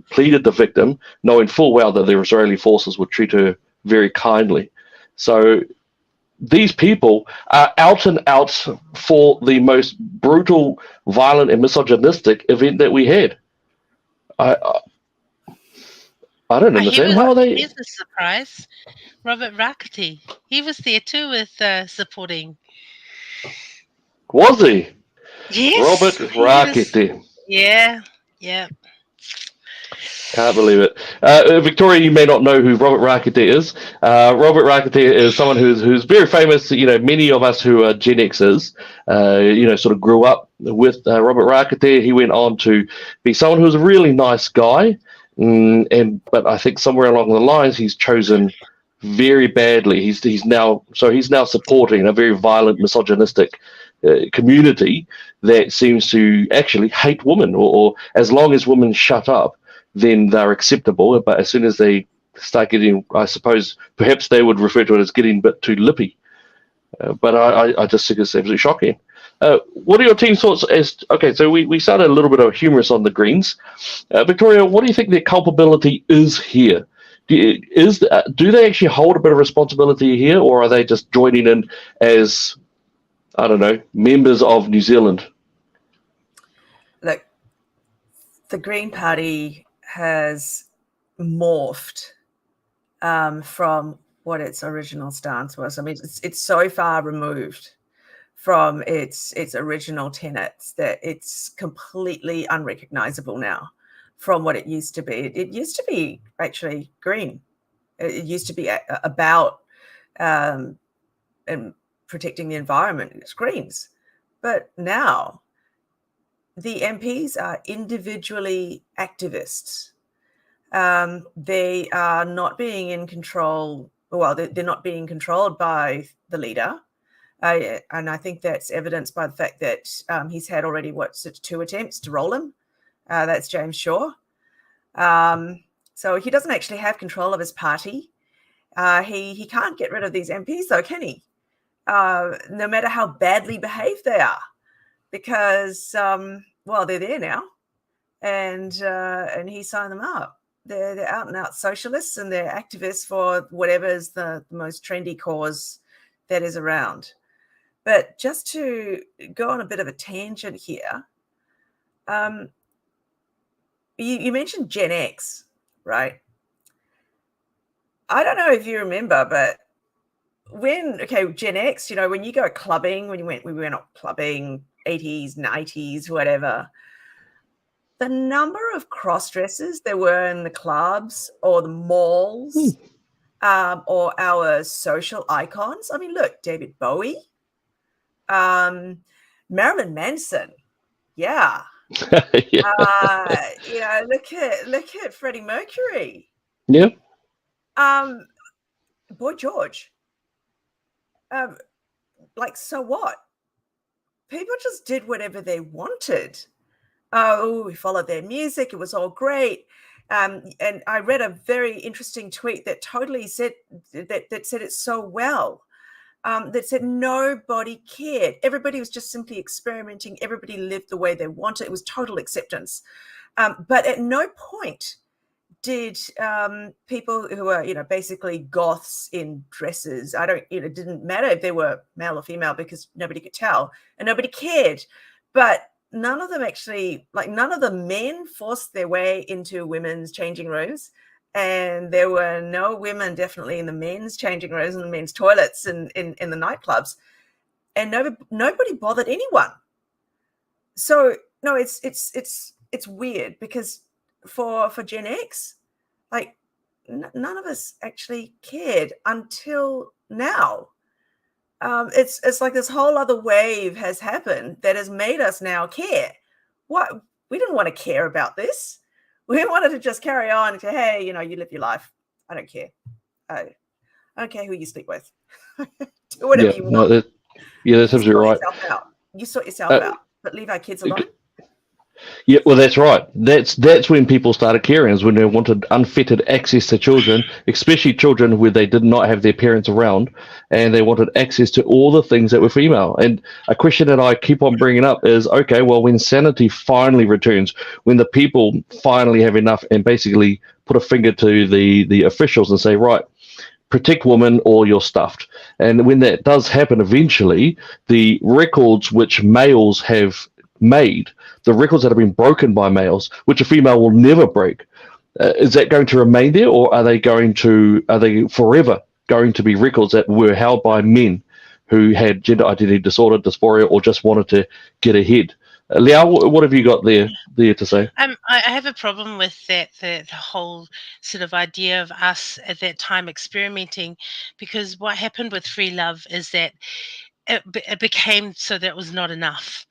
pleaded the victim, knowing full well that the Israeli forces would treat her very kindly. So these people are out and out for the most brutal, violent, and misogynistic event that we had. I don't understand how they. Here's a surprise. Robert Rakati. He was there too with supporting. Was he? Yes. Robert Rakati. Yeah. Can't believe it. Victoria, you may not know who Robert Rakati is. Robert Rakati is someone who's very famous. Many of us who are Gen Xers, sort of grew up with Robert Rakati. He went on to be someone who was a really nice guy. But I think somewhere along the lines he's chosen very badly. He's now supporting a very violent, misogynistic community that seems to actually hate women, or as long as women shut up, then they're acceptable. But as soon as they start getting, I suppose, perhaps they would refer to it as getting a bit too lippy. But I just think it's absolutely shocking. What are your team's thoughts? So we started a little bit of humorous on the Greens. Victoria, what do you think their culpability is here? Do they actually hold a bit of responsibility here, or are they just joining in as I don't know, members of New Zealand. Look, the Green Party has morphed from what its original stance was. I mean, it's so far removed from its original tenets that it's completely unrecognizable now from what it used to be. It used to be actually green. It used to be about and protecting the environment. It's greens. But now the MPs are individually activists. They are not being in control. Well, they're not being controlled by the leader. And I think that's evidenced by the fact that he's had already, 2 attempts to roll him. That's James Shaw. So he doesn't actually have control of his party. He can't get rid of these MPs, though, can he? No matter how badly behaved they are, because they're there now, and he signed them up. They're out and out socialists, and they're activists for whatever is the most trendy cause that is around. But just to go on a bit of a tangent here, you mentioned Gen X, right? I don't know if you remember, but Gen X, when you go clubbing, we went out clubbing, 80s, 90s, whatever, the number of cross-dressers there were in the clubs or the malls, or our social icons. I mean, look, David Bowie, Marilyn Manson, yeah. Yeah. Look at Freddie Mercury. Yeah. Boy George. So what? People just did whatever they wanted. We followed their music. It was all great. And I read a very interesting tweet that totally said that said it so well. That said nobody cared. Everybody was just simply experimenting. Everybody lived the way they wanted. It was total acceptance. But at no point did people who were, basically goths in dresses, it didn't matter if they were male or female because nobody could tell and nobody cared. But none of them actually, none of the men forced their way into women's changing rooms. And there were no women definitely in the men's changing rooms and the men's toilets and in the nightclubs. And nobody bothered anyone. So no, it's weird because for Gen X, none of us actually cared until now. It's like this whole other wave has happened that has made us now care. What? We didn't want to care about this. We wanted to just carry on and say, hey, you live your life. I don't care. I don't care who you sleep with. Do whatever you want. That's absolutely right. You sort yourself out, but leave our kids alone. Yeah, well, that's right. That's when people started caring, is when they wanted unfettered access to children, especially children where they did not have their parents around, and they wanted access to all the things that were female. And a question that I keep on bringing up is, okay, well, when sanity finally returns, when the people finally have enough and basically put a finger to the officials and say, right, protect women or you're stuffed. And when that does happen eventually, the records which males have made, the records that have been broken by males, which a female will never break, is that going to remain there, or are they forever going to be records that were held by men who had gender identity disorder, dysphoria, or just wanted to get ahead? Liao, what have you got there to say? I have a problem with that, the whole sort of idea of us at that time experimenting, because what happened with free love is that it became so that it was not enough.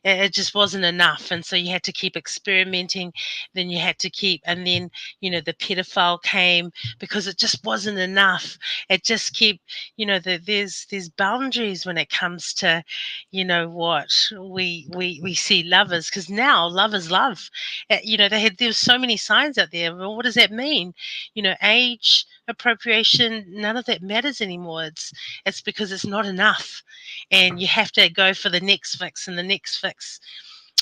It just wasn't enough, and so you had to keep experimenting. Then you had to keep, and then the pedophile came because it just wasn't enough. It just keep, there's boundaries when it comes to, what we see love as, because now love is love. There was so many signs out there. Well, what does that mean? Age appropriation, none of that matters anymore. It's because it's not enough, and you have to go for the next fix and the next fix.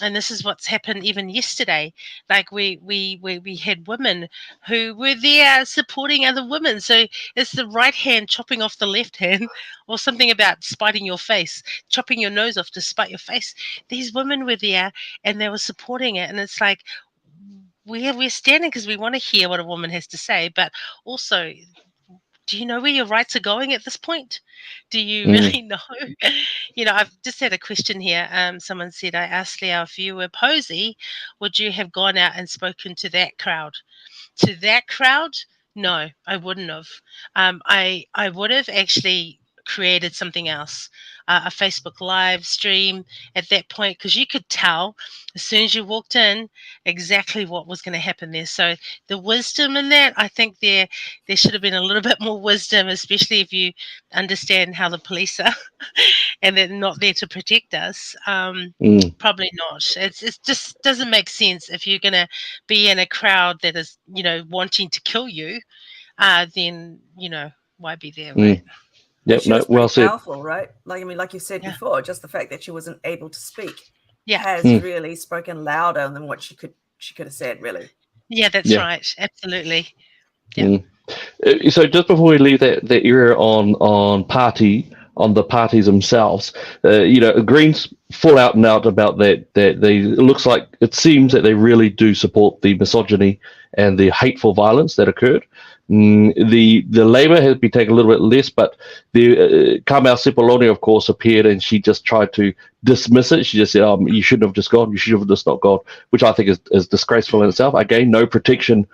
and this is what's happened even yesterday. Like we had women who were there supporting other women. So it's the right hand chopping off the left hand, or something about spiting your face, chopping your nose off to spite your face. These women were there and they were supporting it, and it's like we're standing because we want to hear what a woman has to say, but also, do you know where your rights are going at this point? Do you Mm, really know? I've just had a question here. Someone said, I asked Leo, if you were Posey, would you have gone out and spoken to that crowd? To that crowd, no, I wouldn't have. I would have actually created something else, a Facebook live stream at that point, because you could tell as soon as you walked in exactly what was going to happen there. So the wisdom in that, I think there should have been a little bit more wisdom, especially if you understand how the police are and they're not there to protect us. mm. Probably not. It just doesn't make sense if you're going to be in a crowd that is, wanting to kill you. Then why be there, right? Mm. But Yep, she no, was well pretty said. powerful, right? Like, I mean, like you said Yeah, before, just the fact that she wasn't able to speak yeah, has Mm. really spoken louder than what she could have said, really. yeah. That's Yeah. right. Absolutely. Yeah, Mm. So just before we leave that area on the parties themselves, Greens full out and out about that they it looks like it seems that they really do support the misogyny and the hateful violence that occurred. The Labour has been taking a little bit less, but the Carmel Sepuloni, of course, appeared and she just tried to dismiss it. She just said, "You shouldn't have just gone. You should have just not gone," which I think is disgraceful in itself. Again, no protection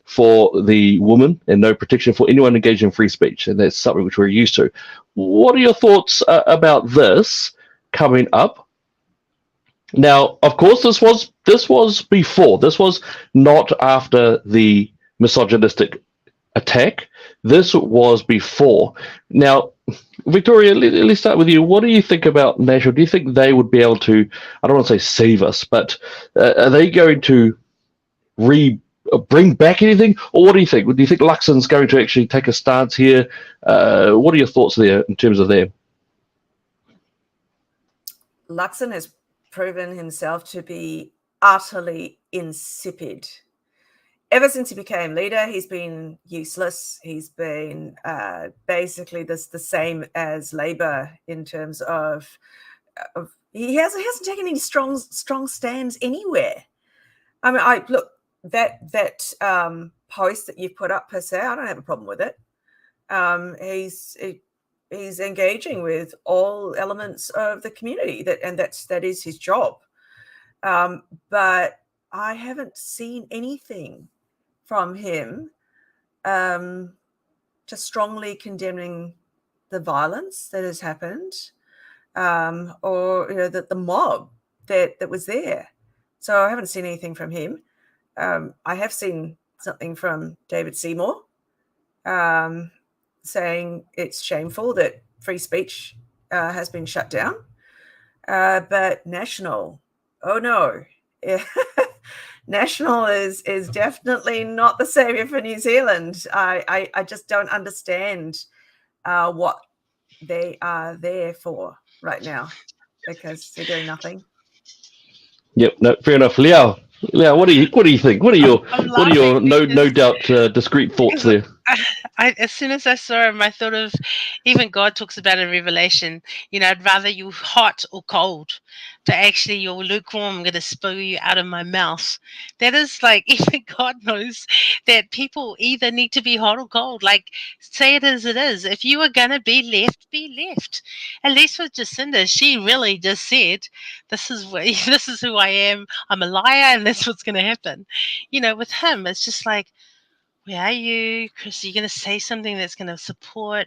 for the woman and no protection for anyone engaged in free speech, and that's something which we're used to. What are your thoughts about this coming up? Now, of course, this was before. This was not after the misogynistic attack. This was before. Now, Victoria, let's start with you. What do you think about National? Do you think they would be able to? I don't want to say save us, but are they going to bring back anything, or what do you think? Do you think Luxon's going to actually take a stance here? What are your thoughts there in terms of them? Luxon has proven himself to be utterly insipid. Ever since he became leader, he's been useless. He's been basically the same as Labor in terms of he hasn't taken any strong stands anywhere. I mean, I look that post that you've put up per se, I don't have a problem with it. He's engaging with all elements of the community, that is his job. But I haven't seen anything from him to strongly condemning the violence that has happened, or the mob that was there. So I haven't seen anything from him. I have seen something from David Seymour, saying it's shameful that free speech has been shut down. But National, oh no. National is definitely not the savior for New Zealand. I just don't understand what they are there for right now, because they're doing nothing. Yep, no, fair enough. Liao, what do you think? What are I'm your laughing no because doubt discreet thoughts there? as soon as I saw him, I thought of, even God talks about in Revelation, I'd rather you hot or cold, but actually you're lukewarm, I'm going to spew you out of my mouth. That is like, even God knows that people either need to be hot or cold. Like, say it as it is. If you are going to be left, be left. At least with Jacinda, she really just said, this is this is who I am. I'm a liar, and that's what's going to happen. With him, it's just like, where are you, Chris? Are you going to say something that's going to support?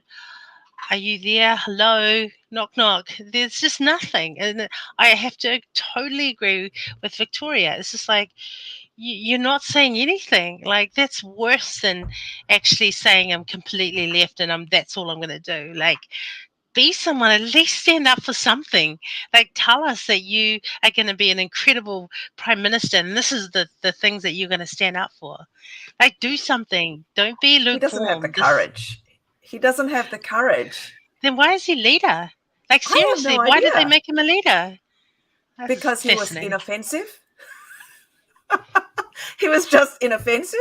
Are you there? Hello? Knock, knock. There's just nothing. And I have to totally agree with Victoria. It's just like, you're not saying anything. Like, that's worse than actually saying I'm completely left and that's all I'm going to do. Like, be someone, at least stand up for something. Like, tell us that you are going to be an incredible prime minister and this is the things that you're going to stand up for. Like, do something. Don't be He doesn't have the lukewarm. courage. He doesn't have the courage. Then why is he leader? Like, I have seriously, no why did they idea. make him a leader? That's because he was fascinating. inoffensive. He was just inoffensive.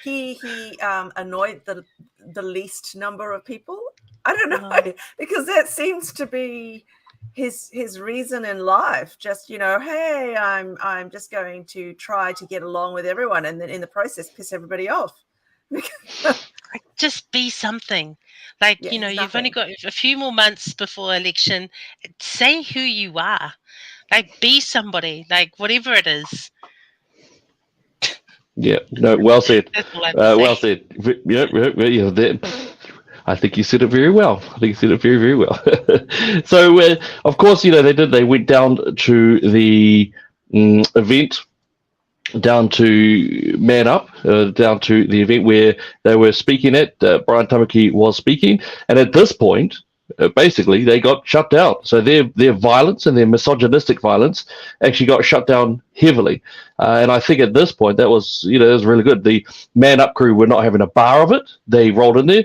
he annoyed the least number of people. I don't know, because that seems to be his reason in life. Just, hey, I'm just going to try to get along with everyone, and then in the process piss everybody off. Just be something. Like, Yeah, he's you've only nothing. got a few more months before election. Say who you are. Like, be somebody. Like, whatever it is. Yeah, no, well said. That's all I have to say. Well said. I think you said it very well. I think you said it very, very well. So, of course, they went down to the event, down to Man Up, down to the event where they were speaking at. Brian Tamaki was speaking, and at this point, basically, they got shut down. So their violence and their misogynistic violence actually got shut down heavily. And I think at this point, that was really good. The Man Up crew were not having a bar of it. They rolled in there.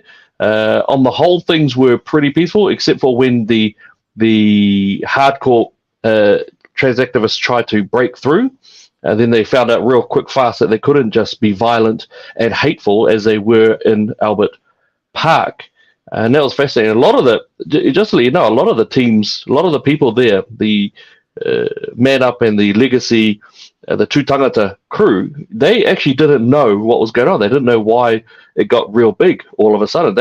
On the whole, things were pretty peaceful, except for when the hardcore trans activists tried to break through. And then they found out real quick fast that they couldn't just be violent and hateful as they were in Albert Park. And that was fascinating. A lot of just to let you know, a lot of the teams, a lot of the people there, the Man Up and the Legacy, the Two Tangata crew, they actually didn't know what was going on. They didn't know why it got real big all of a sudden.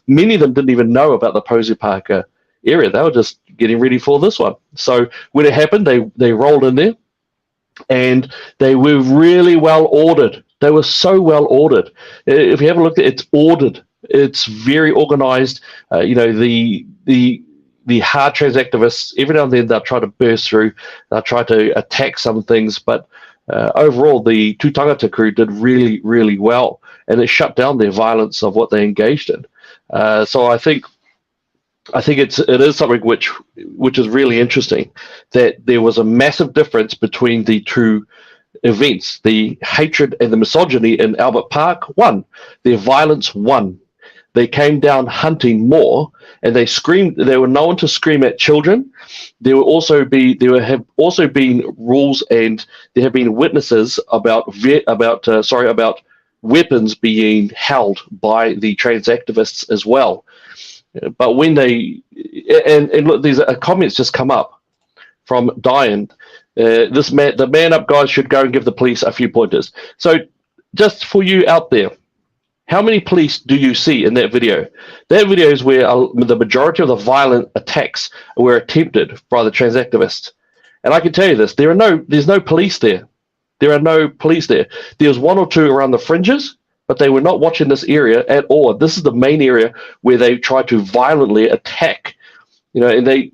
Many of them didn't even know about the Posey Park area. They were just getting ready for this one. So when it happened, they rolled in there, and they were really well ordered. They were so well ordered. If you have a look at it, it's ordered. It's very organized. The hard trans activists, every now and then they'll try to burst through, they'll try to attack some things, but overall the Two Tangata crew did really, really well, and it shut down their violence of what they engaged in. So I think it is something which is really interesting, that there was a massive difference between the two events. The hatred and the misogyny in Albert Park won. Their violence won. They came down hunting more, and they screamed. They were known to scream at children. There have also been rules, and there have been witnesses about weapons being held by the trans activists as well. But when they and look, these comments just come up from Diane. The Man Up guys should go and give the police a few pointers. So, just for you out there, how many police do you see in that video? That video is where the majority of the violent attacks were attempted by the trans activists. And I can tell you this: there's no police there. There are no police there. There's one or two around the fringes, but they were not watching this area at all. This is the main area where they tried to violently attack. And they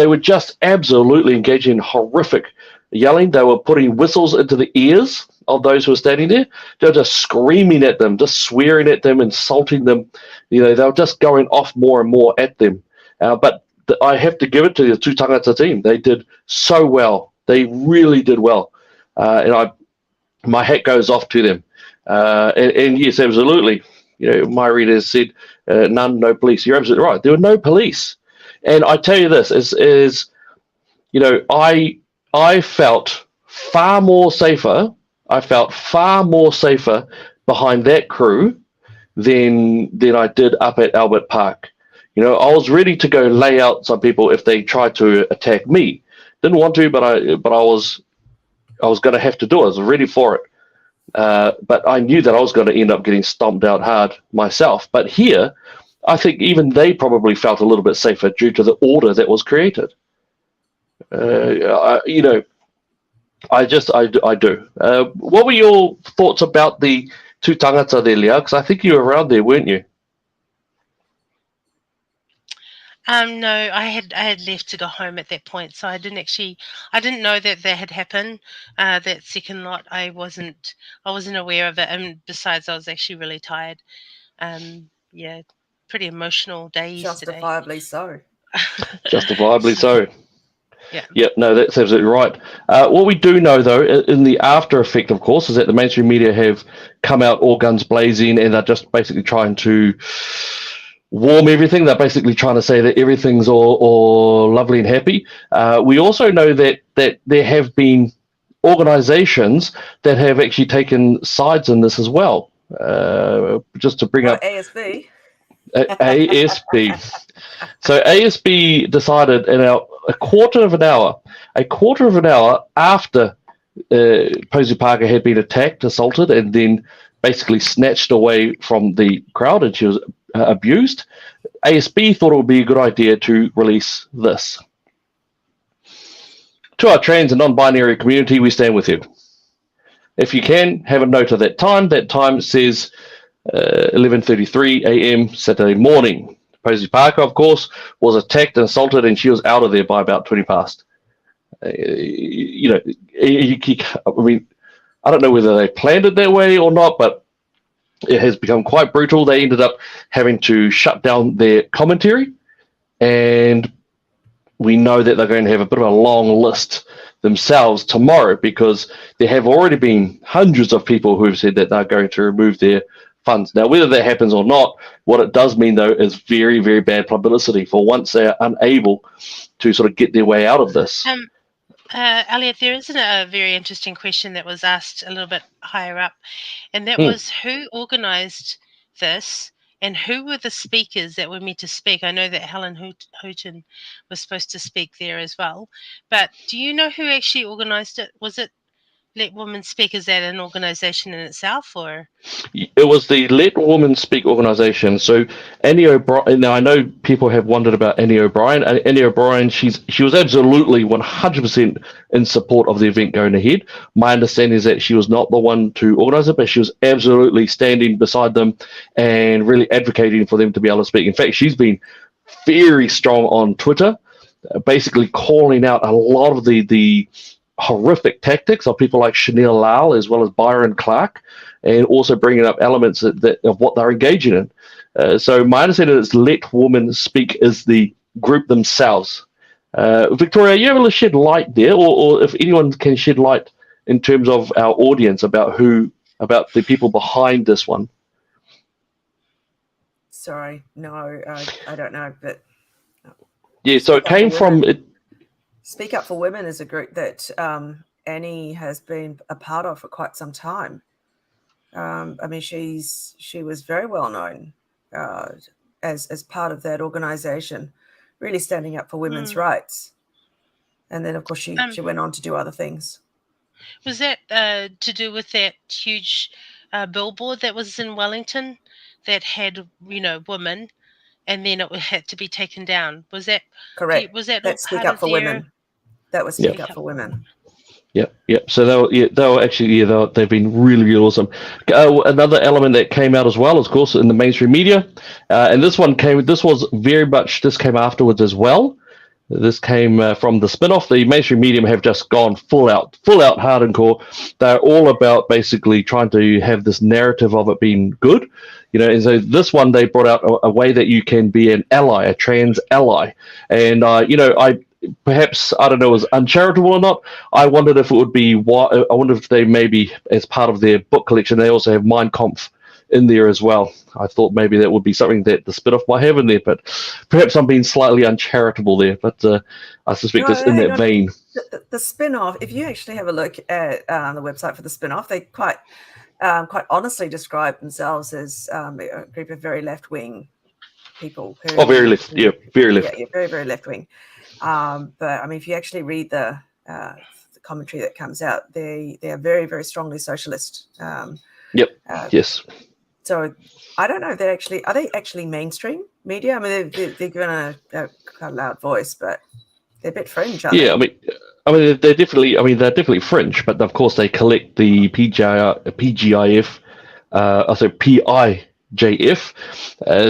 were just absolutely engaging in horrific yelling. They were putting whistles into the ears of those who were standing there. They were just screaming at them, just swearing at them, insulting them. They were just going off more and more at them. But I have to give it to the Two Tangata team. They did so well. They really did well. And my hat goes off to them. And yes, absolutely. My readers said no police. You're absolutely right. There were no police. And I tell you this, I felt far more safer. I felt far more safer behind that crew than I did up at Albert Park. I was ready to go lay out some people if they tried to attack me. Didn't want to, but I was going to have to do it. I was ready for it. But I knew that I was going to end up getting stomped out hard myself. But here, I think even they probably felt a little bit safer due to the order that was created. I do. What were your thoughts about the Two Tangata there, Leah? Because I think you were around there, weren't you? No, I had left to go home at that point, so I didn't know that had happened. That second lot, I wasn't aware of it, and besides, I was actually really tired. Pretty emotional day yesterday. Justifiably so. Justifiably so. Yeah. Yep. No, that's absolutely right. What we do know, though, in the after effect, of course, is that the mainstream media have come out all guns blazing, and they're just basically trying to warm everything. They're basically trying to say that everything's all lovely and happy. We also know that there have been organizations that have actually taken sides in this as well. Just to bring up ASB. ASB. So ASB decided in a quarter of an hour after Posey Parker had been attacked, assaulted, and then basically snatched away from the crowd, and she was abused. ASB thought it would be a good idea to release this. To our trans and non-binary community, we stand with you. If you can, have a note of that time. That time says 11:33 a.m. Saturday morning. Posey Parker, of course, was attacked and assaulted, and she was out of there by about 20 past. I mean, I don't know whether they planned it that way or not, but it has become quite brutal. They ended up having to shut down their commentary, and we know that they're going to have a bit of a long list themselves tomorrow, because there have already been hundreds of people who have said that they're going to remove their funds. Now, whether that happens or not, what it does mean, though, is very, very bad publicity for once they're unable to sort of get their way out of this. Elliot, there is a very interesting question that was asked a little bit higher up, and that was who organised this and who were the speakers that were meant to speak? I know that Helen Houghton was supposed to speak there as well, but do you know who actually organised it? Was it Let Women Speak? Is that an organisation in itself, or? It was the Let Women Speak organisation. So Annie O'Brien. Now I know people have wondered about Annie O'Brien. Annie O'Brien, she was absolutely 100% in support of the event going ahead. My understanding is that she was not the one to organise it, but she was absolutely standing beside them and really advocating for them to be able to speak. In fact, she's been very strong on Twitter, basically calling out a lot of the horrific tactics of people like Chanel Lal as well as Byron Clark, and also bringing up elements of what they're engaging in. So my understanding is Let Women Speak is the group themselves. Victoria, are you able to shed light there, or if anyone can shed light in terms of our audience about the people behind this one? Sorry, no, I don't know, but yeah. So it came from it. Speak Up for Women is a group that Annie has been a part of for quite some time. I mean, she was very well known as part of that organisation, really standing up for women's rights. And then, of course, she went on to do other things. Was that to do with that huge billboard that was in Wellington that had, women, and then it had to be taken down? Was that correct? Was that Speak Up for Women? That was Speak Up for Women. Yep. So they've been really, really awesome. Another element that came out as well, of course, in the mainstream media, and this came afterwards as well. This came from the spin-off. The mainstream media have just gone full out hardcore. They're all about basically trying to have this narrative of it being good, and so this one, they brought out a way that you can be an ally, a trans ally. And perhaps, I don't know, was uncharitable or not. I wondered if it would be. I wonder if they maybe, as part of their book collection, they also have Mein Kampf in there as well. I thought maybe that would be something that the spin-off might have in there, but perhaps I'm being slightly uncharitable there. But I suspect it's in that vein. The spin-off, if you actually have a look at the website for the spin-off, they quite honestly describe themselves as a group of very left-wing people. Very left. Yeah, very left. Yeah, very, very left-wing. But I mean, if you actually read the commentary that comes out, they are very, very strongly socialist. Yes. So I don't know if are they actually mainstream media? I mean, they're given a kind of loud voice, but they're a bit fringe, aren't they? Yeah, I mean, they're definitely fringe, but of course they collect the PGIF, also PIJF,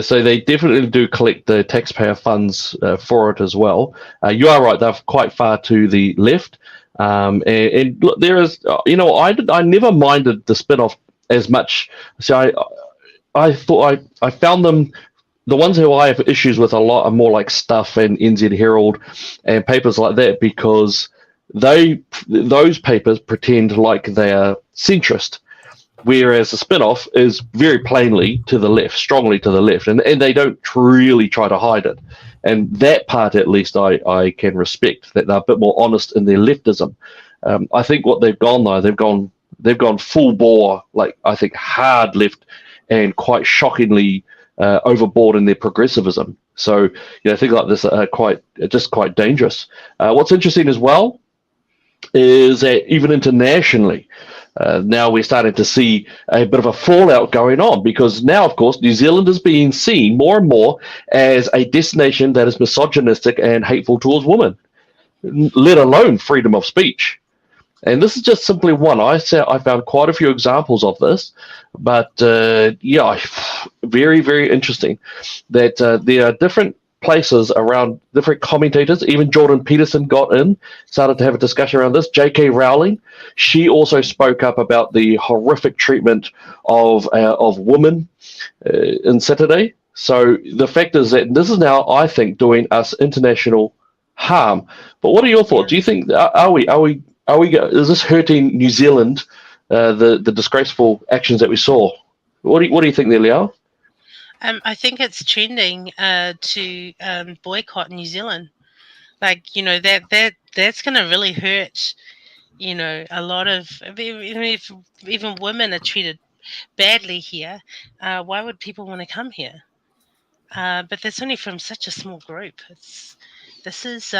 so they definitely do collect the taxpayer funds for it as well. You are right; they're quite far to the left, and look, there is, I never minded the spin-off as much. So I thought I found them, the ones who I have issues with a lot are more like Stuff and NZ Herald and papers like that, because those papers pretend like they are centrist. whereas the spin-off is very plainly to the left, strongly to the left, and they don't really try to hide it. And that part, at least, I can respect, that they're a bit more honest in their leftism. I think what they've gone, though, they've gone full bore, like, I think, hard left, and quite shockingly overboard in their progressivism. So, things like this are quite dangerous. What's interesting as well is that even internationally, now we're starting to see a bit of a fallout going on, because now, of course, New Zealand is being seen more and more as a destination that is misogynistic and hateful towards women, let alone freedom of speech. And this is just simply one. I found quite a few examples of this, but very, very interesting that there are different places around, different commentators. Even Jordan Peterson got in, started to have a discussion around this. J.K. Rowling, she also spoke up about the horrific treatment of women in Saturday. So the fact is that this is now, I think, doing us international harm. But what are your thoughts? Do you think is this hurting New Zealand? The disgraceful actions that we saw. What do you think there, Liao? I think it's trending to boycott New Zealand. Like, that's going to really hurt. A lot of, if even women are treated badly here, why would people want to come here? But that's only from such a small group. This is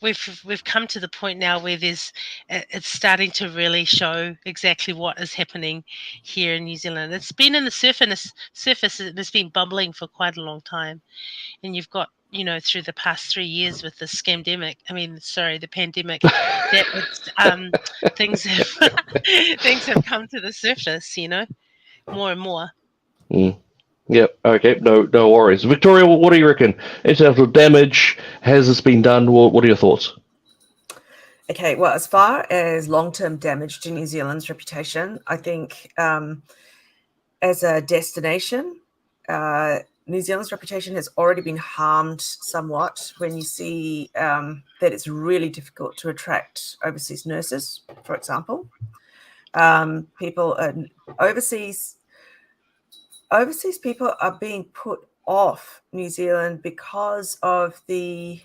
we've come to the point now where it's starting to really show exactly what is happening here in New Zealand. It's been in the surface, and it's been bubbling for quite a long time. And you've got, through the past 3 years with the the pandemic, that things have come to the surface, more and more. Yep. Okay. No worries. Victoria, what do you reckon? International damage, has this been done? What are your thoughts? Okay. Well, as far as long-term damage to New Zealand's reputation, I think as a destination, New Zealand's reputation has already been harmed somewhat when you see that it's really difficult to attract overseas nurses, for example. Overseas people are being put off New Zealand because of the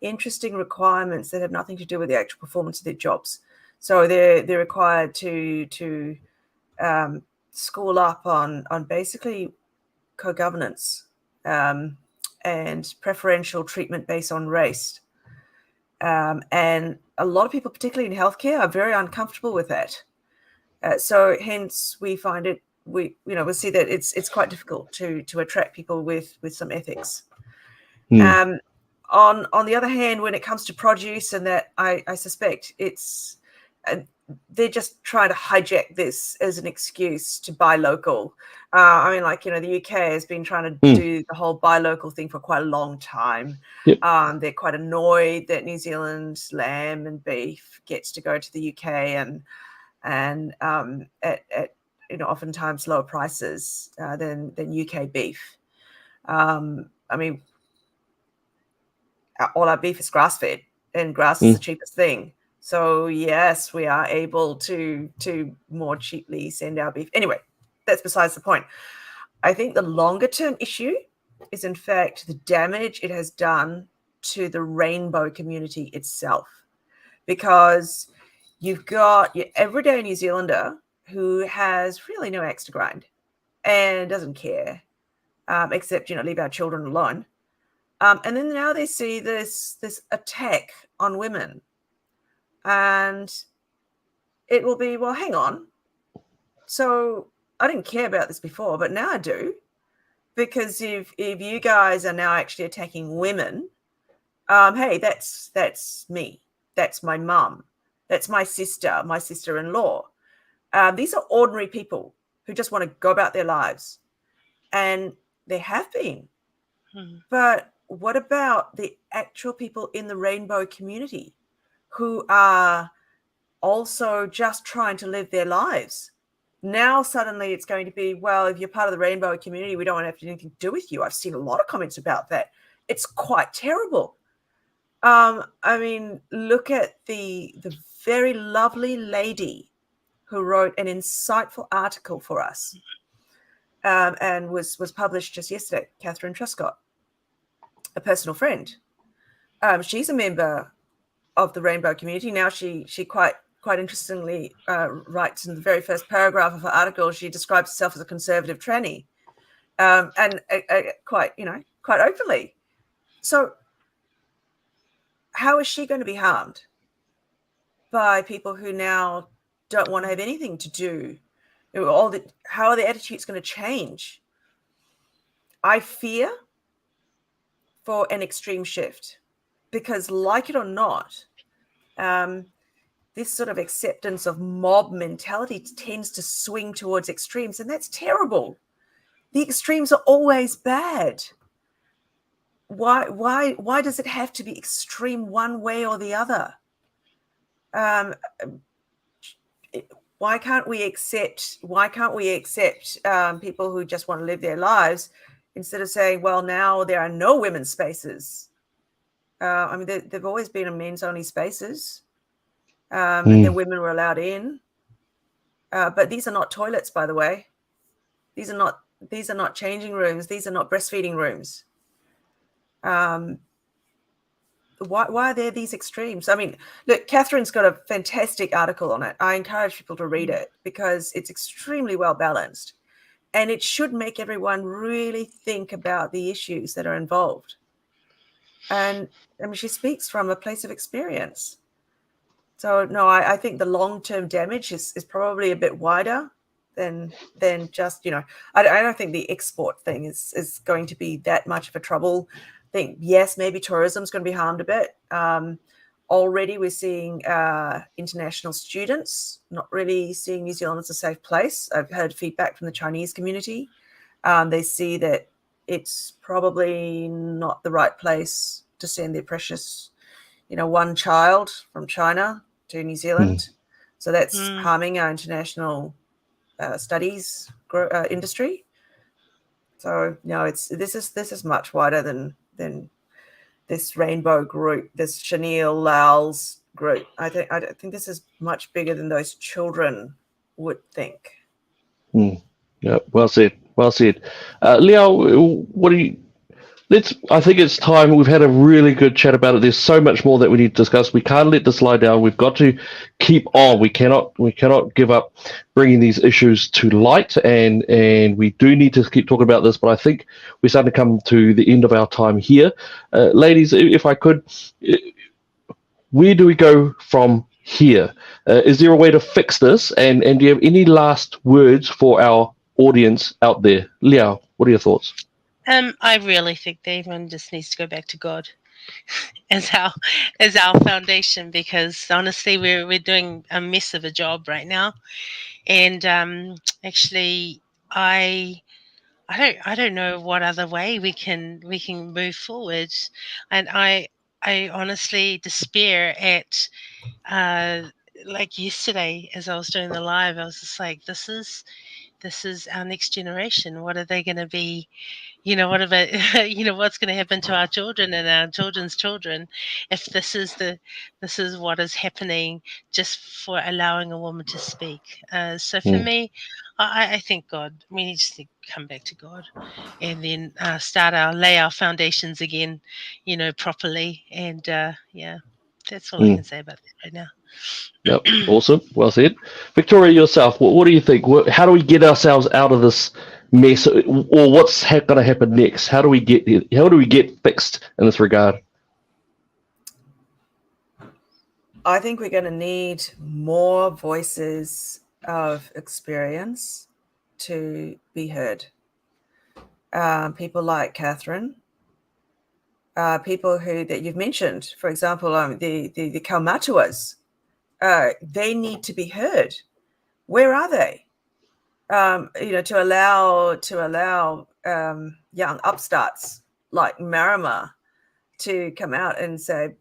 interesting requirements that have nothing to do with the actual performance of their jobs. So they're required to school up on basically co-governance and preferential treatment based on race. And a lot of people, particularly in healthcare, are very uncomfortable with that. So hence we find it, we see that it's quite difficult to attract people with some ethics. On the other hand, when it comes to produce and that, I suspect it's they're just trying to hijack this as an excuse to buy local. The UK has been trying to do the whole buy local thing for quite a long time. Yep. They're quite annoyed that New Zealand's lamb and beef gets to go to the UK and at oftentimes lower prices than UK beef. All our beef is grass-fed, and grass is the cheapest thing. So yes, we are able to more cheaply send our beef. Anyway, that's besides the point. I think the longer-term issue is, in fact, the damage it has done to the rainbow community itself, because you've got your everyday New Zealander who has really no axe to grind and doesn't care, except, leave our children alone. And then now they see this attack on women, and it will be, well, hang on. So I didn't care about this before, but now I do, because if you guys are now actually attacking women, hey, that's me. That's my mum. That's my sister-in-law. These are ordinary people who just want to go about their lives. And there have been. But what about the actual people in the rainbow community who are also just trying to live their lives? Now suddenly it's going to be, well, if you're part of the rainbow community, we don't want to have anything to do with you. I've seen a lot of comments about that. It's quite terrible. I mean, look at the very lovely lady who wrote an insightful article for us, and was published just yesterday, Catherine Truscott, a personal friend. She's a member of the rainbow community. Now she quite interestingly writes in the very first paragraph of her article, she describes herself as a conservative tranny, and quite openly. So how is she going to be harmed by people who now don't want to have anything to do? How are their attitudes going to change? I fear for an extreme shift, because, like it or not, this sort of acceptance of mob mentality tends to swing towards extremes, and that's terrible. The extremes are always bad. Why does it have to be extreme one way or the other? Why can't we accept people who just want to live their lives, instead of saying, well, now there are no women's spaces? I mean, there've always been men's only spaces, and then women were allowed in. But these are not toilets, by the way. These are not changing rooms. These are not breastfeeding rooms. Why are there these extremes? I mean, look, Catherine's got a fantastic article on it. I encourage people to read it, because it's extremely well balanced, and it should make everyone really think about the issues that are involved. And I mean, she speaks from a place of experience. So no, I think the long-term damage is probably a bit wider than just, I don't think the export thing is going to be that much of a trouble. I think, yes, maybe tourism's going to be harmed a bit. Already we're seeing international students not really seeing New Zealand as a safe place. I've heard feedback from the Chinese community. They see that it's probably not the right place to send their precious, one child from China to New Zealand. So that's harming our international studies industry. So no, this is much wider than this rainbow group, this Chanel Lao's group. I think this is much bigger than those children would think. Yeah, well said. Well said. Leo, what do you? I think it's time. We've had a really good chat about it. There's so much more that we need to discuss. We can't let this lie down. We've got to keep on. We cannot give up bringing these issues to light, and we do need to keep talking about this. But I think we're starting to come to the end of our time here. Ladies, if I could, where do we go from here? Is there a way to fix this? And do you have any last words for our audience out there? Leo, what are your thoughts? I really think that everyone just needs to go back to God as our foundation, because honestly, we're doing a mess of a job right now, and actually, I don't know what other way we can move forward, and I honestly despair at like yesterday as I was doing the live, I was just like, this is our next generation. What are they going to be? What about what's going to happen to our children and our children's children if this is what is happening just for allowing a woman to speak? So for me, I think God, we need to come back to God, and then lay our foundations again, properly. And yeah, that's all I can say about that right now. Yep, awesome. Well said. Victoria, yourself, what do you think? How do we get ourselves out of this mess, or what's going to happen next? How do we get fixed in this regard? I think we're going to need more voices of experience to be heard. People like Catherine, people that you've mentioned, for example, the Kaumatuas, they need to be heard. Where are they? To allow young upstarts like Marama to come out and say,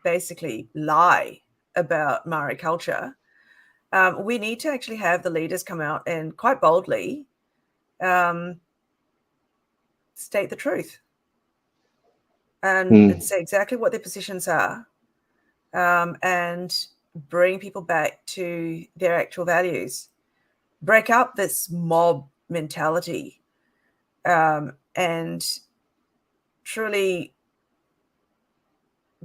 basically lie about Maori culture. We need to actually have the leaders come out and quite boldly state the truth. and say exactly what their positions are, and bring people back to their actual values. Break up this mob mentality, and truly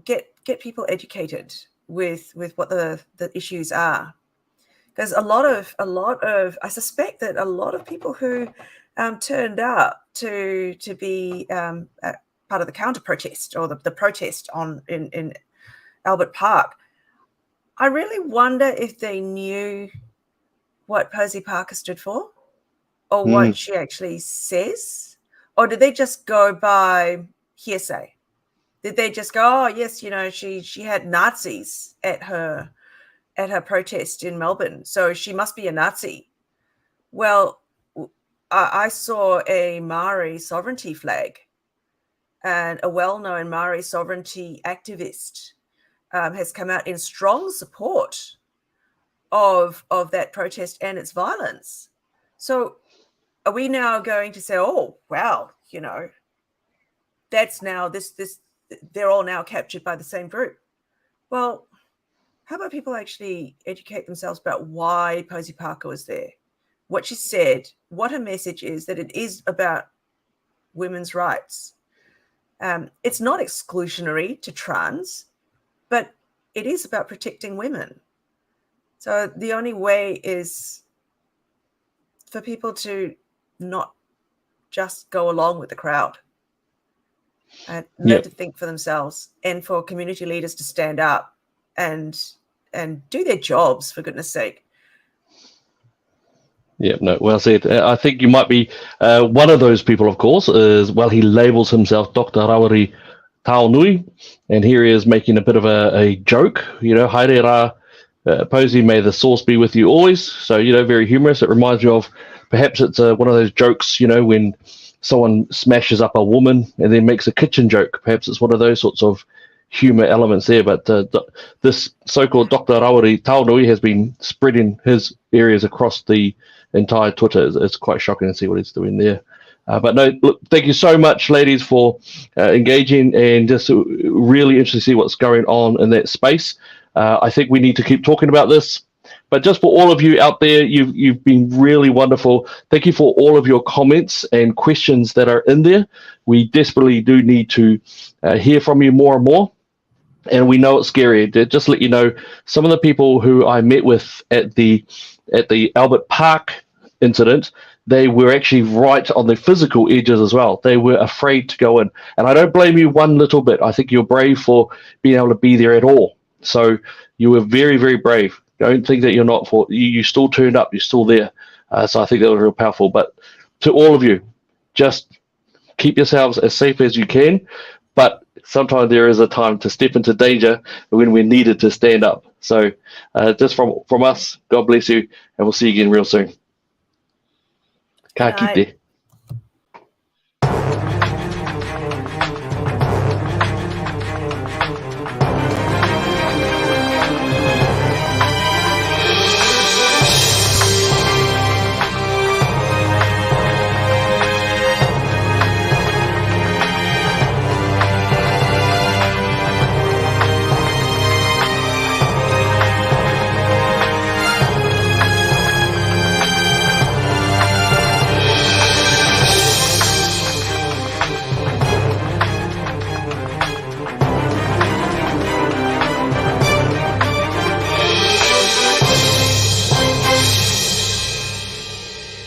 get people educated with what the issues are. Because a lot of I suspect that a lot of people who turned up to be part of the counter protest or the protest in Albert Park, I really wonder if they knew what Posey Parker stood for or what she actually says, or did they just go by hearsay? Did they just go, oh yes, she had Nazis at her protest in Melbourne, so she must be a Nazi? Well, I saw a Maori sovereignty flag, and a well-known Maori sovereignty activist has come out in strong support of that protest and its violence. So are we now going to say, oh, wow, that's now this, they're all now captured by the same group? Well, how about people actually educate themselves about why Posey Parker was there, what she said, what her message is, that it is about women's rights. It's not exclusionary to trans, but it is about protecting women. So the only way is for people to not just go along with the crowd, learn to think for themselves, and for community leaders to stand up and do their jobs, for goodness sake. Yeah, no, well said. I think you might be one of those people, of course, he labels himself Dr. Rawari Taonui, and here he is making a bit of a joke, haere rā, Posey, may the source be with you always. So, very humorous. It reminds me of, perhaps it's one of those jokes, when someone smashes up a woman and then makes a kitchen joke. Perhaps it's one of those sorts of humor elements there. But this so-called Dr. Rawari Taonui has been spreading his areas across the entire Twitter. It's quite shocking to see what he's doing there. But no, look, thank you so much, ladies, for engaging, and just really interested to see what's going on in that space. I think we need to keep talking about this. But just for all of you out there, you've been really wonderful. Thank you for all of your comments and questions that are in there. We desperately do need to hear from you more and more. And we know it's scary. Just let you know, some of the people who I met with at the Albert Park incident, they were actually right on the physical edges as well. They were afraid to go in. And I don't blame you one little bit. I think you're brave for being able to be there at all. So you were very, very brave. Don't think that you're not. You still turned up. You're still there. So I think that was real powerful. But to all of you, just keep yourselves as safe as you can. But sometimes there is a time to step into danger when we're needed to stand up. So just from us, God bless you, and we'll see you again real soon. Ka kite.